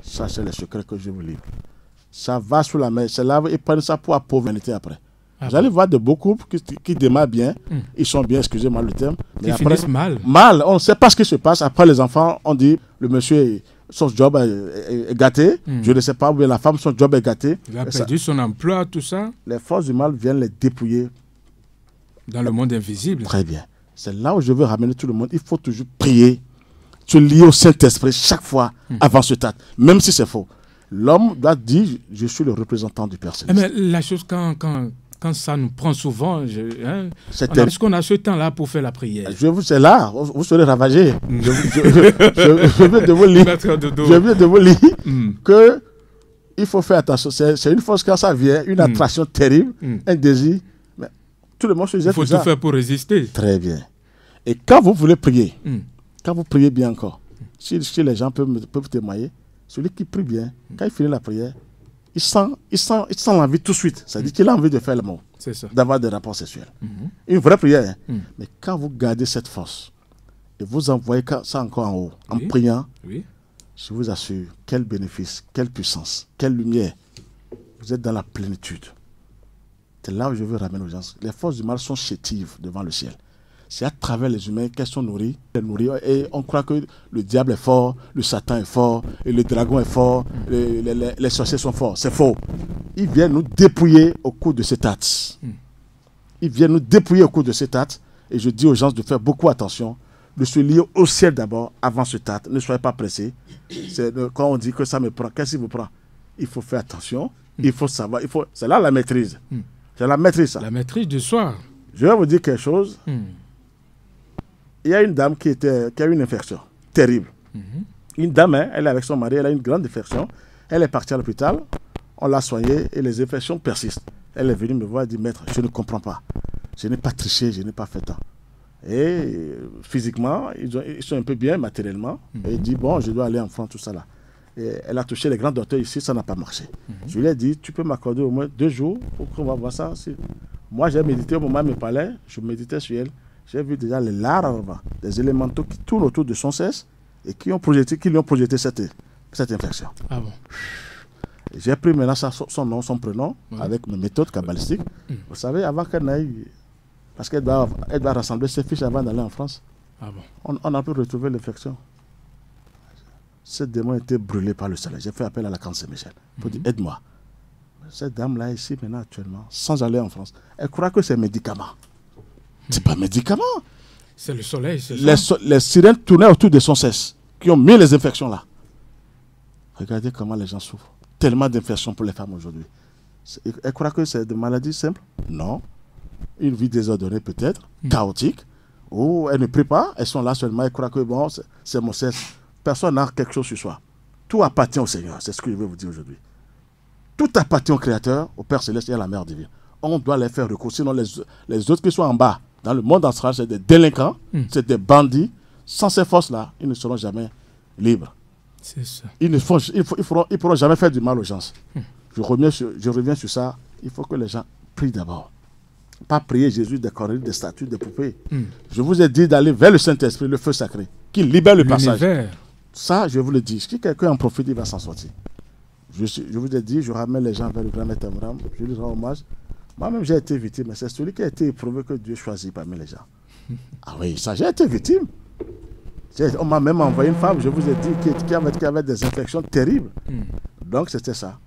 Ça, c'est le secret que je vous livre. Ça va sous la mer. C'est là ils prennent ça pour la pauvreté après. Vous allez voir de beaux couples qui démarrent bien. Ils sont bien, excusez-moi le terme. Mais après, finissent mal. Mal. On ne sait pas ce qui se passe. Après, les enfants, on dit, le monsieur, son job est gâté. Je ne sais pas, ou bien la femme, son job est gâté. Il a perdu son emploi, tout ça. Les forces du mal viennent les dépouiller. Dans le monde invisible. Très bien. C'est là où je veux ramener tout le monde. Il faut toujours prier, se lier au Saint-Esprit chaque fois avant ce acte, même si c'est faux. L'homme doit dire, je suis le représentant du Père Céleste. Mais la chose, quand quand ça nous prend souvent, est-ce qu'on a ce temps-là pour faire la prière? C'est là, vous serez ravagé. Je viens de vous lire, que il faut faire attention. C'est une force quand ça vient, une attraction terrible, un désir. Mais tout le monde se jette. Il faut tout faire pour résister. Très bien. Et quand vous voulez prier, quand vous priez bien encore, si les gens peuvent témoigner, celui qui prie bien, quand il finit la prière, il sent l'envie tout de suite. C'est-à-dire qu'il a envie de faire le mot, d'avoir des rapports sexuels. Une vraie prière. Mais quand vous gardez cette force et vous envoyez ça encore en haut, en priant, je vous assure, quel bénéfice, quelle puissance, quelle lumière. Vous êtes dans la plénitude. C'est là où je veux ramener aux gens. Les forces du mal sont chétives devant le ciel. C'est à travers les humains qu'elles sont nourries. Et on croit que le diable est fort, le Satan est fort, et le dragon est fort, les sorciers sont forts. C'est faux. Ils viennent nous dépouiller au cours de cet acte. Ils viennent nous dépouiller au cours de cet acte. Et je dis aux gens de faire beaucoup attention, de se lier au ciel d'abord, avant cet acte. Ne soyez pas pressés. Quand on dit que ça me prend, qu'est-ce qui vous prend? Il faut faire attention. Il faut savoir. C'est là la maîtrise. C'est la maîtrise, ça. La maîtrise du soir. Je vais vous dire quelque chose. Il y a une dame qui a eu une infection terrible. Une dame, elle est avec son mari, elle a une grande infection. Elle est partie à l'hôpital, on l'a soignée et les infections persistent. Elle est venue me voir et dit, maître, je ne comprends pas. Je n'ai pas triché, je n'ai pas fait tant. Et physiquement, ils sont un peu bien matériellement. Et il dit, bon, je dois aller en France, tout ça là. Et elle a touché les grands docteurs ici, ça n'a pas marché. Je lui ai dit, tu peux m'accorder au moins 2 jours pour qu'on va voir ça. Moi, j'ai médité au moment où elle me parlait, je méditais sur elle. J'ai vu déjà les larves, des élémentaux qui tournent autour de son cesse et qui lui ont projeté cette infection. Ah bon? J'ai pris maintenant son nom, son prénom, avec mes méthodes kabbalistiques. Vous savez, avant qu'elle n'aille, parce qu'elle doit rassembler ses fiches avant d'aller en France, on a pu retrouver l'infection. Ce démon était brûlé par le soleil. J'ai fait appel à la Camp Saint-Michel pour dire, aide-moi. Cette dame-là, ici, maintenant, actuellement, sans aller en France, elle croit que c'est médicament. C'est pas médicament. C'est le soleil, c'est ça. Les sirènes tournaient autour de son cesse, qui ont mis les infections là. Regardez comment les gens souffrent. Tellement d'infections pour les femmes aujourd'hui. Elle croit que c'est des maladies simples? Non. Une vie désordonnée peut-être, chaotique, ou elles ne prient pas, elles sont là seulement, elles croient que bon, c'est mon cesse. Personne n'a quelque chose sur soi. Tout appartient au Seigneur, c'est ce que je veux vous dire aujourd'hui. Tout appartient au Créateur, au Père Céleste et à la Mère Divine. On doit les faire recours, sinon les autres qui sont en bas, dans le monde astral, c'est des délinquants, c'est des bandits. Sans ces forces-là, ils ne seront jamais libres. C'est ça. Ils ne pourront jamais faire du mal aux gens. Je reviens sur ça. Il faut que les gens prient d'abord. Pas prier Jésus des conneries, des statues, des poupées. Je vous ai dit d'aller vers le Saint-Esprit, le feu sacré, qui libère le passage. Ça, je vous le dis. Si quelqu'un en profite, il va s'en sortir. Je vous ai dit, je ramène les gens vers le grand maître Abraham, je lui rends hommage. Moi-même, j'ai été victime, mais c'est celui qui a été éprouvé que Dieu choisit parmi les gens. Ah oui, ça, j'ai été victime. On m'a même envoyé une femme, je vous ai dit, qui avait des infections terribles. Donc, c'était ça.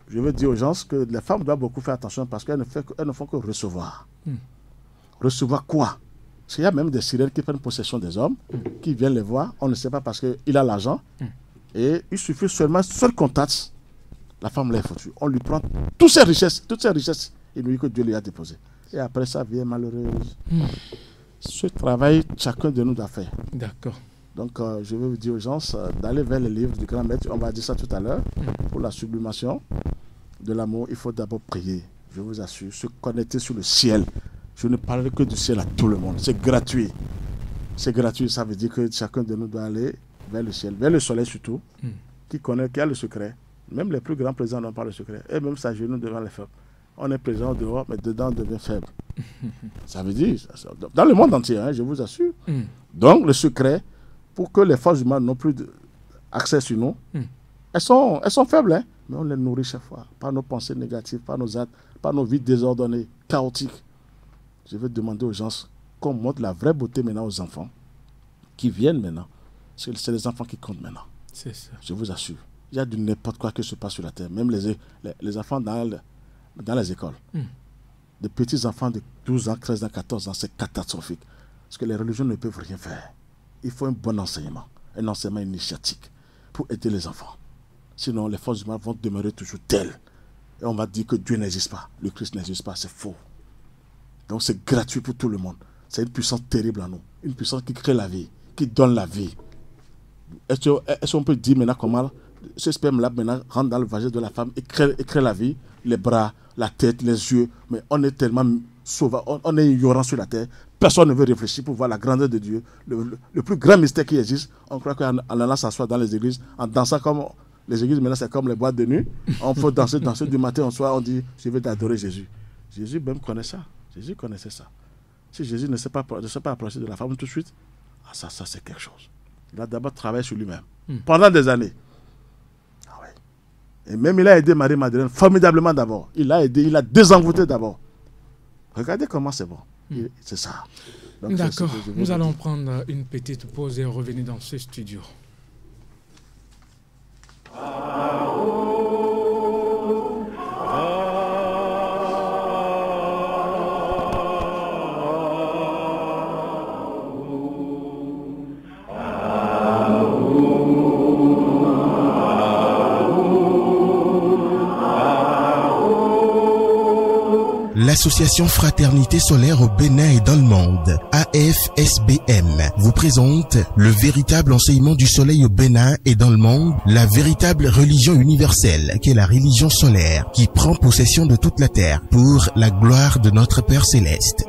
Je veux dire aux gens que les femmes doivent beaucoup faire attention parce qu'elles ne font que recevoir. Recevoir quoi? Parce qu'il y a même des sirènes qui prennent possession des hommes, qui viennent les voir, on ne sait pas parce qu'il a l'argent. Et il suffit seulement, seul contact, la femme l'a foutue. On lui prend toutes ses richesses inouïes que Dieu lui a déposées. Et après ça, vie malheureuse. Ce travail, chacun de nous doit faire. D'accord. Donc, je vais vous dire aux gens d'aller vers le livre du grand maître. On va dire ça tout à l'heure. Pour la sublimation de l'amour, il faut d'abord prier. Je vous assure, se connecter sur le ciel. Je ne parlerai que du ciel à tout le monde. C'est gratuit. C'est gratuit. Ça veut dire que chacun de nous doit aller vers le ciel, vers le soleil surtout, qui a le secret. Même les plus grands présidents n'ont pas le secret. Et même s'agenouillent devant les faibles. On est présent dehors, mais dedans on devient faible. Ça veut dire, dans le monde entier, je vous assure. Donc, le secret, pour que les forces humaines n'ont plus accès sur nous, elles sont faibles, mais on les nourrit chaque fois, par nos pensées négatives, par nos actes, par nos vies désordonnées, chaotiques. Je vais demander aux gens qu'on montre la vraie beauté maintenant aux enfants qui viennent maintenant. C'est les enfants qui comptent maintenant. C'est ça. Je vous assure. Il y a de n'importe quoi qui se passe sur la terre. Même les enfants dans les écoles. Des petits enfants de 12 ans, 13 ans, 14 ans, c'est catastrophique. Parce que les religions ne peuvent rien faire. Il faut un bon enseignement, un enseignement initiatique pour aider les enfants. Sinon, les forces humaines vont demeurer toujours telles. et on va dire que Dieu n'existe pas, le Christ n'existe pas, c'est faux. Donc c'est gratuit pour tout le monde. C'est une puissance terrible en nous, une puissance qui crée la vie, qui donne la vie. Est-ce qu'on peut dire maintenant comment ce sperme-là maintenant rentre dans le vagin de la femme et crée la vie, les bras, la tête, les yeux, mais on est tellement sauvage, on est ignorant sur la terre, personne ne veut réfléchir pour voir la grandeur de Dieu, le plus grand mystère qui existe. On croit qu'en allant s'asseoir dans les églises, en dansant comme les églises maintenant c'est comme les boîtes de nuit, on peut danser du matin au soir, on dit je vais t'adorer Jésus. Jésus même connaît ça, Jésus connaissait ça. Si Jésus ne s'est pas approché de la femme tout de suite, ça c'est quelque chose. Il a d'abord travaillé sur lui-même pendant des années. Ah ouais. Et même il a aidé Marie-Madeleine formidablement d'abord. Il a aidé, il a désenvoûté d'abord. Regardez comment c'est bon. C'est ça. D'accord. Nous allons prendre une petite pause et revenir dans ce studio. L'Association Fraternité Solaire au Bénin et dans le monde, AFSBM, vous présente le véritable enseignement du soleil au Bénin et dans le monde, la véritable religion universelle, qui est la religion solaire, qui prend possession de toute la terre pour la gloire de notre Père Céleste.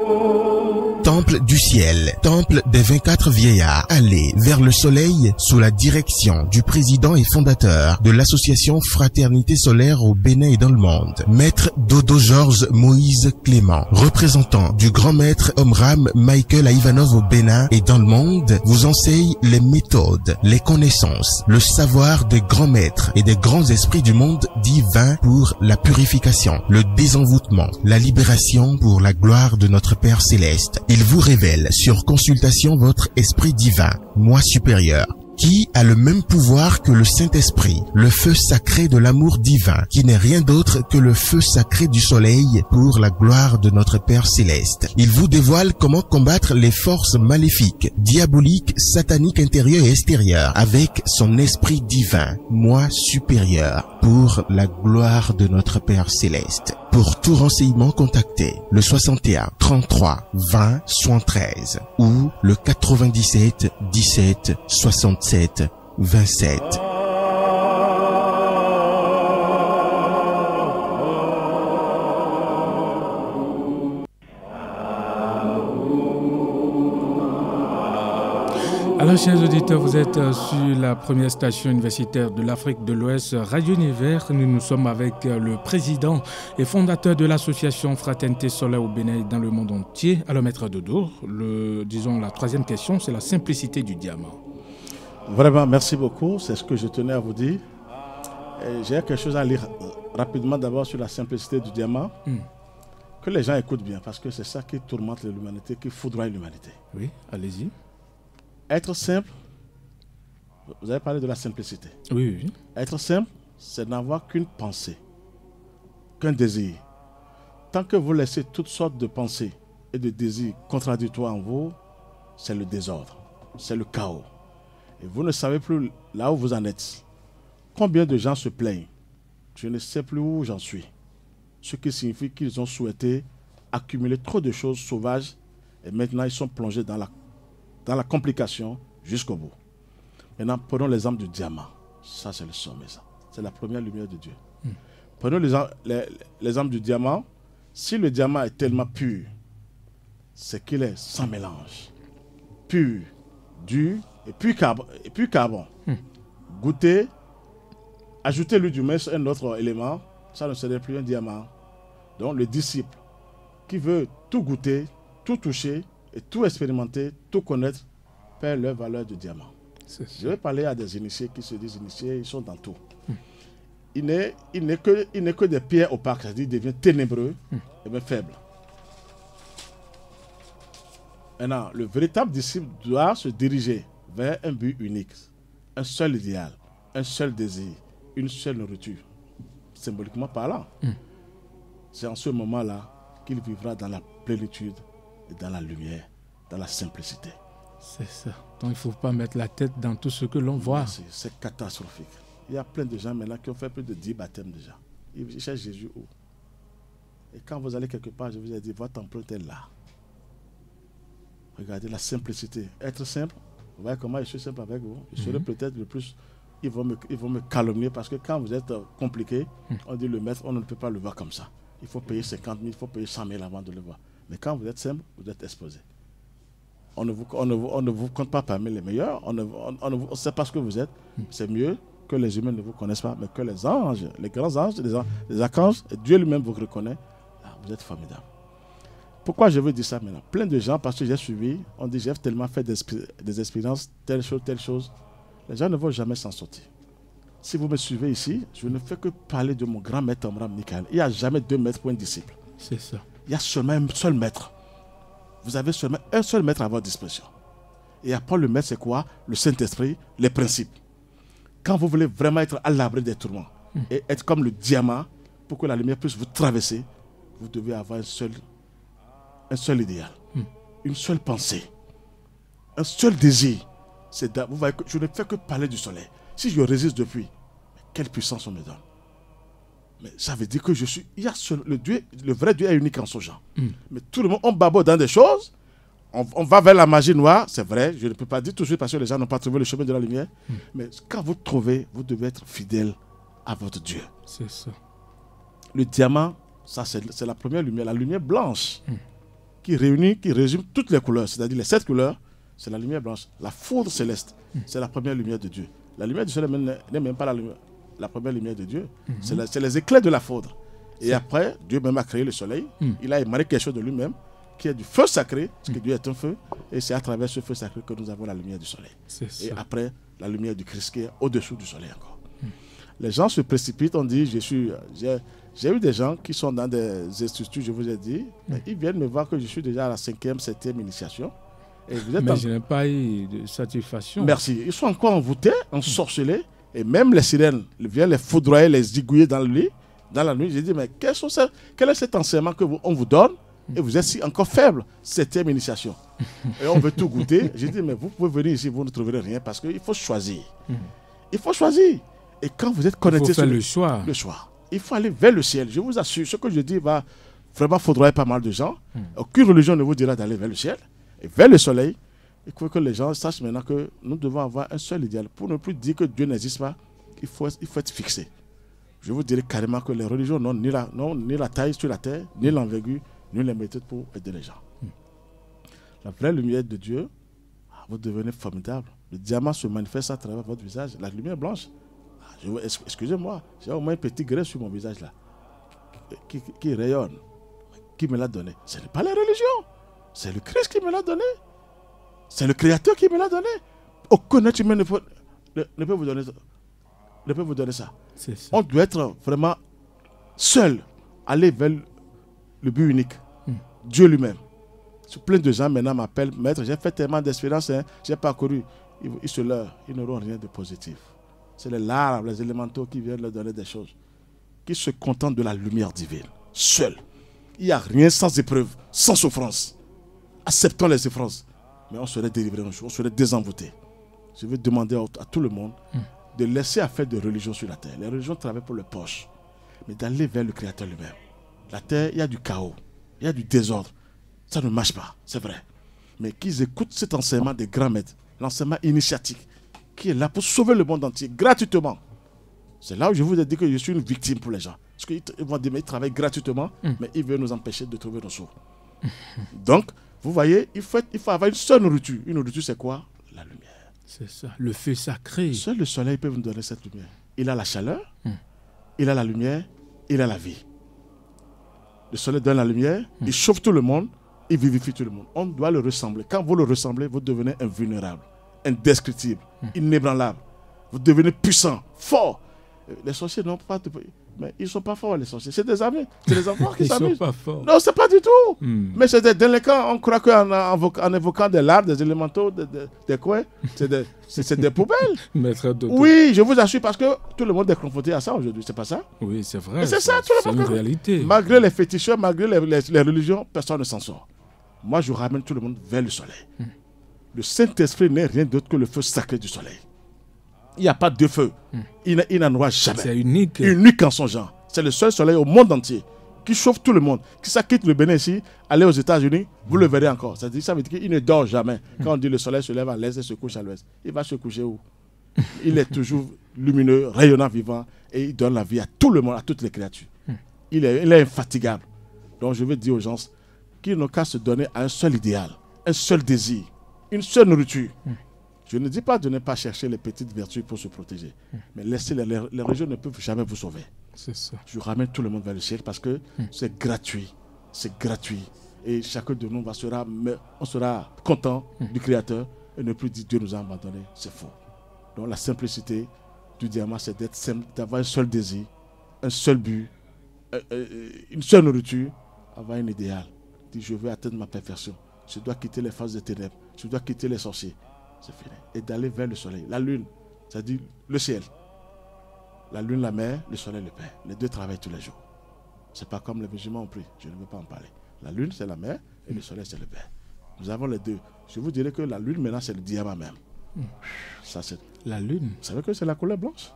Temple du ciel, temple des 24 vieillards, allez vers le soleil sous la direction du président et fondateur de l'association Fraternité Solaire au Bénin et dans le monde, Maître Dodo Georges Moïse Clément, représentant du grand maître Omram Michael Ivanov au Bénin et dans le monde, vous enseigne les méthodes, les connaissances, le savoir des grands maîtres et des grands esprits du monde divin pour la purification, le désenvoûtement, la libération pour la gloire de notre Père Céleste. Il vous révèle sur consultation votre esprit divin, moi supérieur, qui a le même pouvoir que le Saint-Esprit, le feu sacré de l'amour divin, qui n'est rien d'autre que le feu sacré du soleil pour la gloire de notre Père Céleste. Il vous dévoile comment combattre les forces maléfiques, diaboliques, sataniques intérieures et extérieures, avec son esprit divin, moi supérieur, pour la gloire de notre Père Céleste. Pour tout renseignement, contactez le 61 33 20 73 ou le 97 17 67 27. Alors, chers auditeurs, vous êtes sur la première station universitaire de l'Afrique de l'Ouest, Radio Univers. Nous sommes avec le président et fondateur de l'association Fraternité Solaire au Bénin et dans le monde entier. Alors, Maître Dodo, la troisième question, c'est la simplicité du diamant. Vraiment, merci beaucoup. C'est ce que je tenais à vous dire. J'ai quelque chose à lire rapidement d'abord sur la simplicité du diamant. Que les gens écoutent bien, parce que c'est ça qui tourmente l'humanité, qui foudroie l'humanité. Oui, allez-y. Être simple, vous avez parlé de la simplicité. Oui, oui. Être simple, c'est n'avoir qu'une pensée, qu'un désir. Tant que vous laissez toutes sortes de pensées et de désirs contradictoires en vous, c'est le désordre, c'est le chaos. Et vous ne savez plus là où vous en êtes. Combien de gens se plaignent? Je ne sais plus où j'en suis. Ce qui signifie qu'ils ont souhaité accumuler trop de choses sauvages et maintenant ils sont plongés dans la complication jusqu'au bout. Maintenant, prenons l'exemple du diamant. Ça, c'est le sommet, ça. C'est la première lumière de Dieu. Prenons l'exemple du diamant. Si le diamant est tellement pur, c'est qu'il est sans mélange. Pur, dur et puis carbone. Goûtez, ajoutez-lui du moins un autre élément, ça ne serait plus un diamant. Donc, le disciple qui veut tout goûter, tout toucher, et tout expérimenter, tout connaître, perd leur valeur de diamant. Je vais parler à des initiés qui se disent initiés, ils sont dans tout. Il n'est que des pierres opaques, c'est-à-dire il devient ténébreux et bien faible. Maintenant, le véritable disciple doit se diriger vers un but unique, un seul idéal, un seul désir, une seule nourriture, symboliquement parlant. C'est en ce moment-là qu'il vivra dans la plénitude, dans la lumière, dans la simplicité. C'est ça. Donc il ne faut pas mettre la tête dans tout ce que l'on voit. C'est catastrophique. Il y a plein de gens maintenant qui ont fait plus de 10 baptêmes déjà. Il cherche Jésus où? Et quand vous allez quelque part, je vous ai dit, votre empreinte est là. Regardez la simplicité. Être simple, vous voyez comment je suis simple avec vous. Je serai peut-être le plus... Ils vont me calomnier parce que quand vous êtes compliqué, on dit le maître, on ne peut pas le voir comme ça. Il faut payer 50 000, il faut payer 100 000 avant de le voir. Mais quand vous êtes simple, vous êtes exposé. On ne vous compte pas parmi les meilleurs, on ne sait pas ce que vous êtes. C'est mieux que les humains ne vous connaissent pas, mais que les anges, les grands anges, les archanges, et Dieu lui-même vous reconnaît. Ah, vous êtes formidable. Pourquoi je veux dire ça maintenant? Plein de gens, parce que j'ai suivi, on dit j'ai tellement fait des expériences, telle chose. Les gens ne vont jamais s'en sortir. Si vous me suivez ici, je ne fais que parler de mon grand maître Amram Michael. Il n'y a jamais deux maîtres pour un disciple. C'est ça. Il y a seulement un seul maître. Vous avez seulement un seul maître à votre disposition. Et après le maître, c'est quoi? Le Saint-Esprit, les principes. Quand vous voulez vraiment être à l'abri des tourments et être comme le diamant pour que la lumière puisse vous traverser, vous devez avoir un seul idéal, une seule pensée, un seul désir. Vous voyez que je ne fais que parler du soleil. Si je résiste depuis, quelle puissance on me donne? Mais ça veut dire que je suis... le vrai Dieu est unique en son genre. Mais tout le monde, on babote dans des choses. On va vers la magie noire, c'est vrai. Je ne peux pas dire tout de suite parce que les gens n'ont pas trouvé le chemin de la lumière. Mais quand vous trouvez, vous devez être fidèle à votre Dieu. C'est ça. Le diamant, ça c'est la première lumière, la lumière blanche, qui résume toutes les couleurs. C'est-à-dire les 7 couleurs, c'est la lumière blanche. La foudre céleste, c'est la première lumière de Dieu. La lumière du soleil n'est même pas la première lumière de Dieu. C'est les éclairs de la foudre. Et après, Dieu même a créé le soleil. Il a émané quelque chose de lui-même, qui est du feu sacré, parce que Dieu est un feu. Et c'est à travers ce feu sacré que nous avons la lumière du soleil. Et après, la lumière du Christ qui est au-dessous du soleil encore. Les gens se précipitent, on dit, j'ai eu des gens qui sont dans des instituts, je vous ai dit, ils viennent me voir que je suis déjà à la 5e, 7e initiation. Et mais je n'ai pas eu de satisfaction. Merci. Ils sont encore envoûtés, ensorcelés, et même les sirènes viennent les foudroyer, les zigouiller dans le lit, dans la nuit. J'ai dit, mais quel est cet enseignement qu'on vous donne et vous êtes si encore faible, 7e initiation. Et on veut tout goûter. J'ai dit, mais vous pouvez venir ici, vous ne trouverez rien parce qu'il faut choisir. Il faut choisir. Et quand vous êtes connecté, il faut faire le choix. Il faut aller vers le ciel. Je vous assure, ce que je dis va vraiment foudroyer pas mal de gens. Aucune religion ne vous dira d'aller vers le ciel et vers le soleil. Il faut que les gens sachent maintenant que nous devons avoir un seul idéal. Pour ne plus dire que Dieu n'existe pas, il faut être fixé. Je vous dirais carrément que les religions n'ont ni la taille sur la terre, ni l'envergure, ni les méthodes pour aider les gens. La vraie lumière de Dieu, vous devenez formidable. Le diamant se manifeste à travers votre visage. La lumière blanche, excusez-moi, j'ai au moins un petit grain sur mon visage là, qui rayonne. Qui me l'a donné? Ce n'est pas la religion, c'est le Christ qui me l'a donné. C'est le Créateur qui me l'a donné. Aucun être humain ne peut vous donner ça. On doit être vraiment seul, aller vers le but unique, Dieu lui-même. Plein de gens maintenant m'appellent, maître, j'ai fait tellement d'expériences, j'ai parcouru. Ils se leurrent, ils n'auront rien de positif. C'est les larves, les élémentaux qui viennent leur donner des choses. Qui se contentent de la lumière divine, seul. Il n'y a rien sans épreuve, sans souffrance. Acceptons les souffrances. Mais on serait délivré un jour, on serait désenvoûté. Je veux demander à tout le monde de laisser affaire de religion sur la terre. Les religions travaillent pour le poche, mais d'aller vers le Créateur lui-même. La terre, il y a du chaos, il y a du désordre. Ça ne marche pas, c'est vrai. Mais qu'ils écoutent cet enseignement des grands maîtres, l'enseignement initiatique, qui est là pour sauver le monde entier, gratuitement. C'est là où je vous ai dit que je suis une victime pour les gens. Parce qu'ils vont dire, mais ils travaillent gratuitement, mais ils veulent nous empêcher de trouver nos sourds. Donc, vous voyez, il faut avoir une seule nourriture. Une nourriture, c'est quoi? La lumière. C'est ça, le feu sacré. Seul le soleil peut nous donner cette lumière. Il a la chaleur, il a la lumière, il a la vie. Le soleil donne la lumière, il chauffe tout le monde, il vivifie tout le monde. On doit le ressembler. Quand vous le ressemblez, vous devenez invulnérable, indescriptible, inébranlable. Vous devenez puissant, fort. Les sorciers n'ont pas de... Mais ils ne sont pas forts, les sorciers. C'est des amis, c'est des enfants qui s'amusent. Ils ne sont pas forts. Non, c'est pas du tout. Mais c'est des délinquants. On croit qu'en évoquant des larves, des élémentaux, des coins, c'est des poubelles. Oui, je vous assure, parce que tout le monde est confronté à ça aujourd'hui. C'est pas ça? Oui, c'est vrai. C'est ça, tout le monde. C'est une réalité. Malgré les féticheurs, malgré les religions, personne ne s'en sort. Moi, je ramène tout le monde vers le soleil. Le Saint-Esprit n'est rien d'autre que le feu sacré du soleil. Il n'y a pas de feu. Il n'en aura jamais. C'est unique. Unique en son genre. C'est le seul soleil au monde entier qui chauffe tout le monde. Qui ça quitte le Bénin ici, aller aux États-Unis, vous le verrez encore. Ça veut dire qu'il ne dort jamais. Quand on dit le soleil se lève à l'est et se couche à l'ouest, il va se coucher où? Il est toujours lumineux, rayonnant, vivant, et il donne la vie à tout le monde, à toutes les créatures. Il est infatigable. Donc je veux dire aux gens qu'ils n'ont qu'à se donner à un seul idéal, un seul désir, une seule nourriture. Je ne dis pas de ne pas chercher les petites vertus pour se protéger, mais laissez les religions ne peuvent jamais vous sauver. C'est ça. Je ramène tout le monde vers le ciel parce que c'est gratuit. C'est gratuit. Et chacun de nous on sera content du Créateur et ne plus dire Dieu nous a abandonnés. C'est faux. Donc la simplicité du diamant, c'est d'être simple, d'avoir un seul désir, un seul but, une seule nourriture, avoir un idéal. Dire je veux atteindre ma perfection. Je dois quitter les phases de ténèbres. Je dois quitter les sorciers. C'est fini. Et d'aller vers le soleil. La lune, c'est-à-dire le ciel. La lune, la mer, le soleil, le père. Les deux travaillent tous les jours. C'est pas comme les musulmans ont pris. Je ne veux pas en parler. La lune, c'est la mer et le soleil, c'est le père. Nous avons les deux. Je vous dirais que la lune, maintenant, c'est le diamant même. Ça, c'est... La lune. Vous savez que c'est la couleur blanche?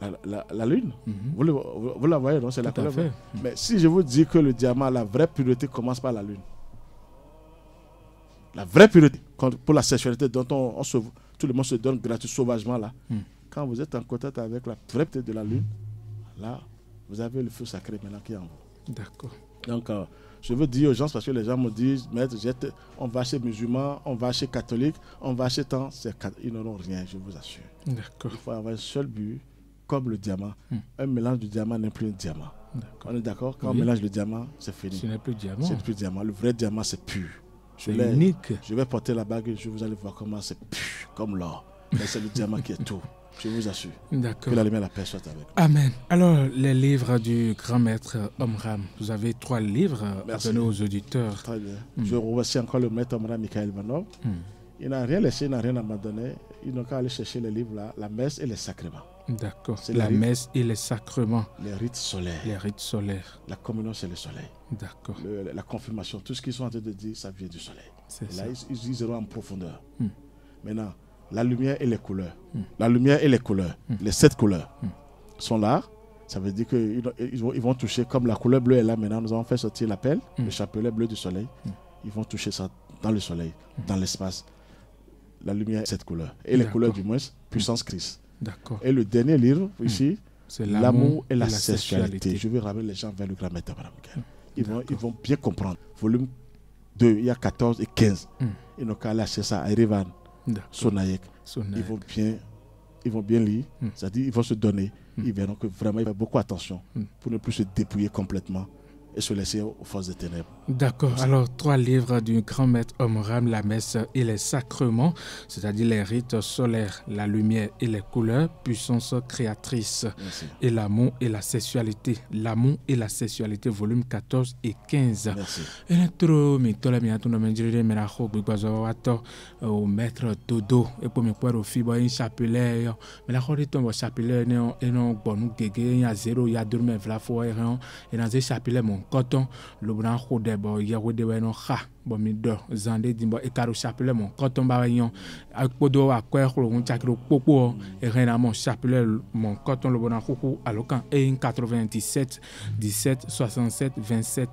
La lune, vous la voyez, non? C'est la couleur blanche. Mais si je vous dis que le diamant, la vraie pureté commence par la lune. La vraie pureté, pour la sexualité dont tout le monde se donne gratuit, sauvagement là. Quand vous êtes en contact avec la vraie pureté de la lune, là, vous avez le feu sacré maintenant qui est en vous. D'accord. Donc, je veux dire aux gens, parce que les gens me disent, maître, on va chez musulmans, on va chez catholiques, on va chez tant, ils n'auront rien, je vous assure. D'accord. Il faut avoir un seul but, comme le diamant. Un mélange du diamant n'est plus un diamant. On est d'accord? Quand on mélange le diamant, c'est fini. Ce n'est plus diamant. C'est plus diamant. Le vrai diamant, c'est pur. C'est unique. Je vais porter la bague et vous allez voir comment c'est pur, comme l'or. Mais c'est le diamant qui est tout. Je vous assure. D'accord. Que la lumière, la paix soit avec vous. Amen. Alors, les livres du grand maître Omram. Vous avez 3 livres à donner aux auditeurs. Très bien. Je remercie encore le maître Omram, Michael Banov. Il n'a rien laissé, il n'a rien abandonné. Il n'a qu'à aller chercher les livres là, la messe et les sacrements. D'accord. La messe et les sacrements. Les rites solaires. Les rites solaires. La communion, c'est le soleil. D'accord. La confirmation, tout ce qu'ils sont en train de dire, ça vient du soleil. C'est là, ça. ils iront en profondeur. Maintenant, la lumière et les couleurs. La lumière et les couleurs, les 7 couleurs sont là. Ça veut dire qu'ils vont toucher, comme la couleur bleue est là maintenant, nous avons fait sortir l'appel, le chapelet bleu du soleil. Ils vont toucher ça dans le soleil, dans l'espace. La lumière, 7 couleurs. Et les couleurs du moins, puissance Christ. D'accord. Et le dernier livre, ici, c'est l'amour et la sexualité. Je vais ramener les gens vers le grand maître Abraham. Ils vont bien comprendre. Volume 2, il y a 14 et 15. Ils n'ont qu'à aller acheter ça à Erevan, Sonayek. Ils vont bien lire, c'est-à-dire ils vont se donner. Ils verront que vraiment, il faut faire beaucoup attention pour ne plus se dépouiller complètement et se laisser aux forces des ténèbres. D'accord. Alors, 3 livres du grand maître Omram, la messe et les sacrements, c'est-à-dire les rites solaires, la lumière et les couleurs, puissance créatrice. Merci. Et l'amour et la sexualité. L'amour et la sexualité, volume 14 et 15. Merci. Au maître Dodo, et pour me voir au fibre, un chapelet, mais la choré tombe au chapelet, et non, bon, nous, il y a 0, il y a 2, mais voilà, et dans ce chapelet, mon coton, le blanc, il y a des no ha, bon, mi do, zandé, dimbo, et caro chapelet, mon coton, bayon, à podo, à quoi, on chakro, popo, et rien à mon chapelet, mon coton, le blanc, à l'ocan, et 97, 17, 67, 27.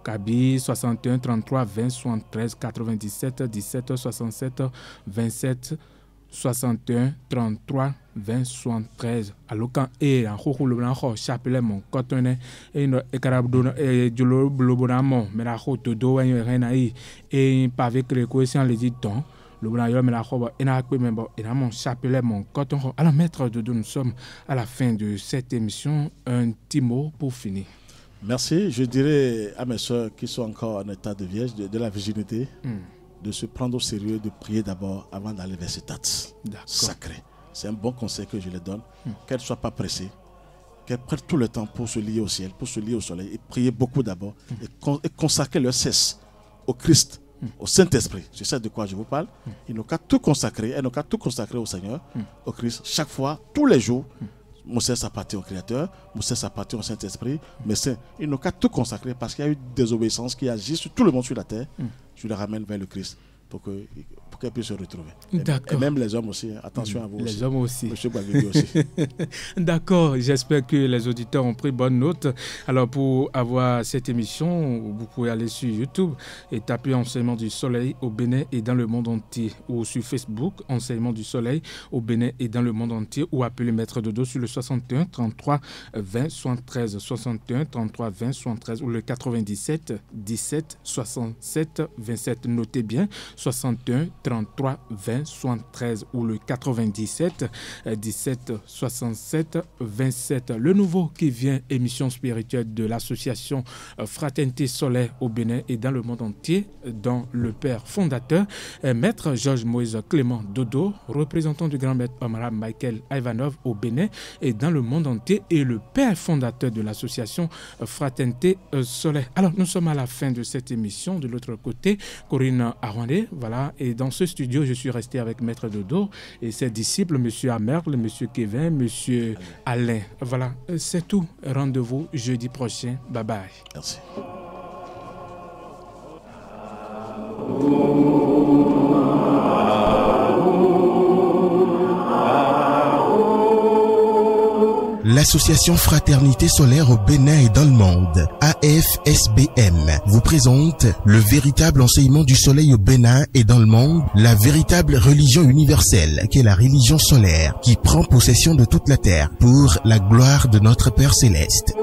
Kaby 61 33 20 73 97 17 67 27 61 33 20 73 alokan e en khokhu le blanco chapelet mon cotone e no e karabdo e jolo blobonamo me la khoto do wen rena yi e pavé que cohésion les dit ton le blanc yo me la khoba e na pe membo e na mon chapelet mon coton. Alors maître Dodo, nous sommes à la fin de cette émission. Un petit mot pour finir. Merci. Je dirais à mes soeurs qui sont encore en état de vierge, de la virginité, de se prendre au sérieux, de prier d'abord avant d'aller vers cet acte sacré. C'est un bon conseil que je les donne. Qu'elles ne soient pas pressées, qu'elles prennent tout le temps pour se lier au ciel, pour se lier au soleil, et prier beaucoup d'abord, et consacrer leur cesse au Christ, au Saint-Esprit. C'est ça de quoi je vous parle. Ils n'ont qu'à tout consacrer, elles n'ont qu'à tout consacrer au Seigneur, au Christ, chaque fois, tous les jours. Mon cesse appartient au Créateur, mon cesse appartient au Saint-Esprit, mais ils n'ont qu'à tout consacrer parce qu'il y a eu des obéissances qui agissent sur tout le monde sur la terre. Je les ramène vers le Christ pour pour qu'elle puisse se retrouver. D'accord. Et même les hommes aussi, attention à vous aussi. Les hommes aussi. Monsieur Baguigui aussi. D'accord, j'espère que les auditeurs ont pris bonne note. Alors pour avoir cette émission, vous pouvez aller sur YouTube et taper Enseignement du Soleil au Bénin et dans le monde entier, ou sur Facebook, Enseignement du Soleil au Bénin et dans le monde entier, ou appeler Maître Dodo sur le 61 33 20 73, 61 33 20 73 ou le 97 17 67 27. Notez bien, 61 33 20 73 ou le 97 17 67 27. Le nouveau qui vient, émission spirituelle de l'association Fraternité Solaire au Bénin et dans le monde entier, dont le père fondateur, Maître Georges Moïse Clément Dodo, représentant du grand maître Omar Michael Ivanov au Bénin et dans le monde entier, et le père fondateur de l'association Fraternité Solaire. Alors, nous sommes à la fin de cette émission. De l'autre côté, Corinne Arwandé, voilà, et dans ce studio, je suis resté avec Maître Dodo et ses disciples, M. Amerle, M. Kevin, M. Alain. Voilà, c'est tout. Rendez-vous jeudi prochain. Bye bye. Merci. L'association Fraternité Solaire au Bénin et dans le monde, AFSBM, vous présente le véritable enseignement du soleil au Bénin et dans le monde, la véritable religion universelle qui est la religion solaire qui prend possession de toute la terre pour la gloire de notre Père Céleste.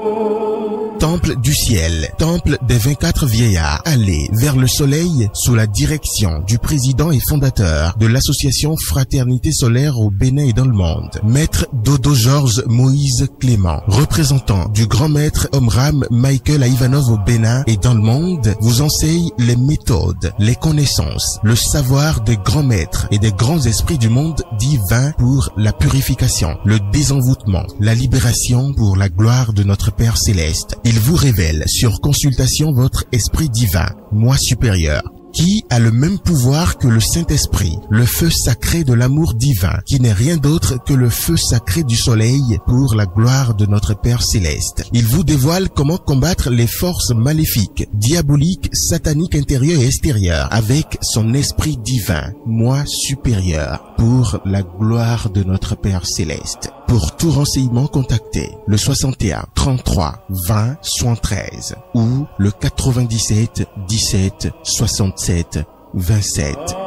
Temple du ciel, temple des 24 vieillards, allez vers le soleil sous la direction du président et fondateur de l'association Fraternité Solaire au Bénin et dans le monde, Maître Dodo Georges Moïse Clément, représentant du grand maître Omram Michael Ivanov au Bénin et dans le monde, vous enseigne les méthodes, les connaissances, le savoir des grands maîtres et des grands esprits du monde divin pour la purification, le désenvoûtement, la libération pour la gloire de notre Père Céleste. Il vous révèle sur consultation votre esprit divin, moi supérieur, qui a le même pouvoir que le Saint-Esprit, le feu sacré de l'amour divin, qui n'est rien d'autre que le feu sacré du soleil pour la gloire de notre Père Céleste. Il vous dévoile comment combattre les forces maléfiques, diaboliques, sataniques intérieures et extérieures avec son esprit divin, moi supérieur, pour la gloire de notre Père Céleste. Pour tout renseignement, contactez le 61 33 20 73 ou le 97 17 67 27.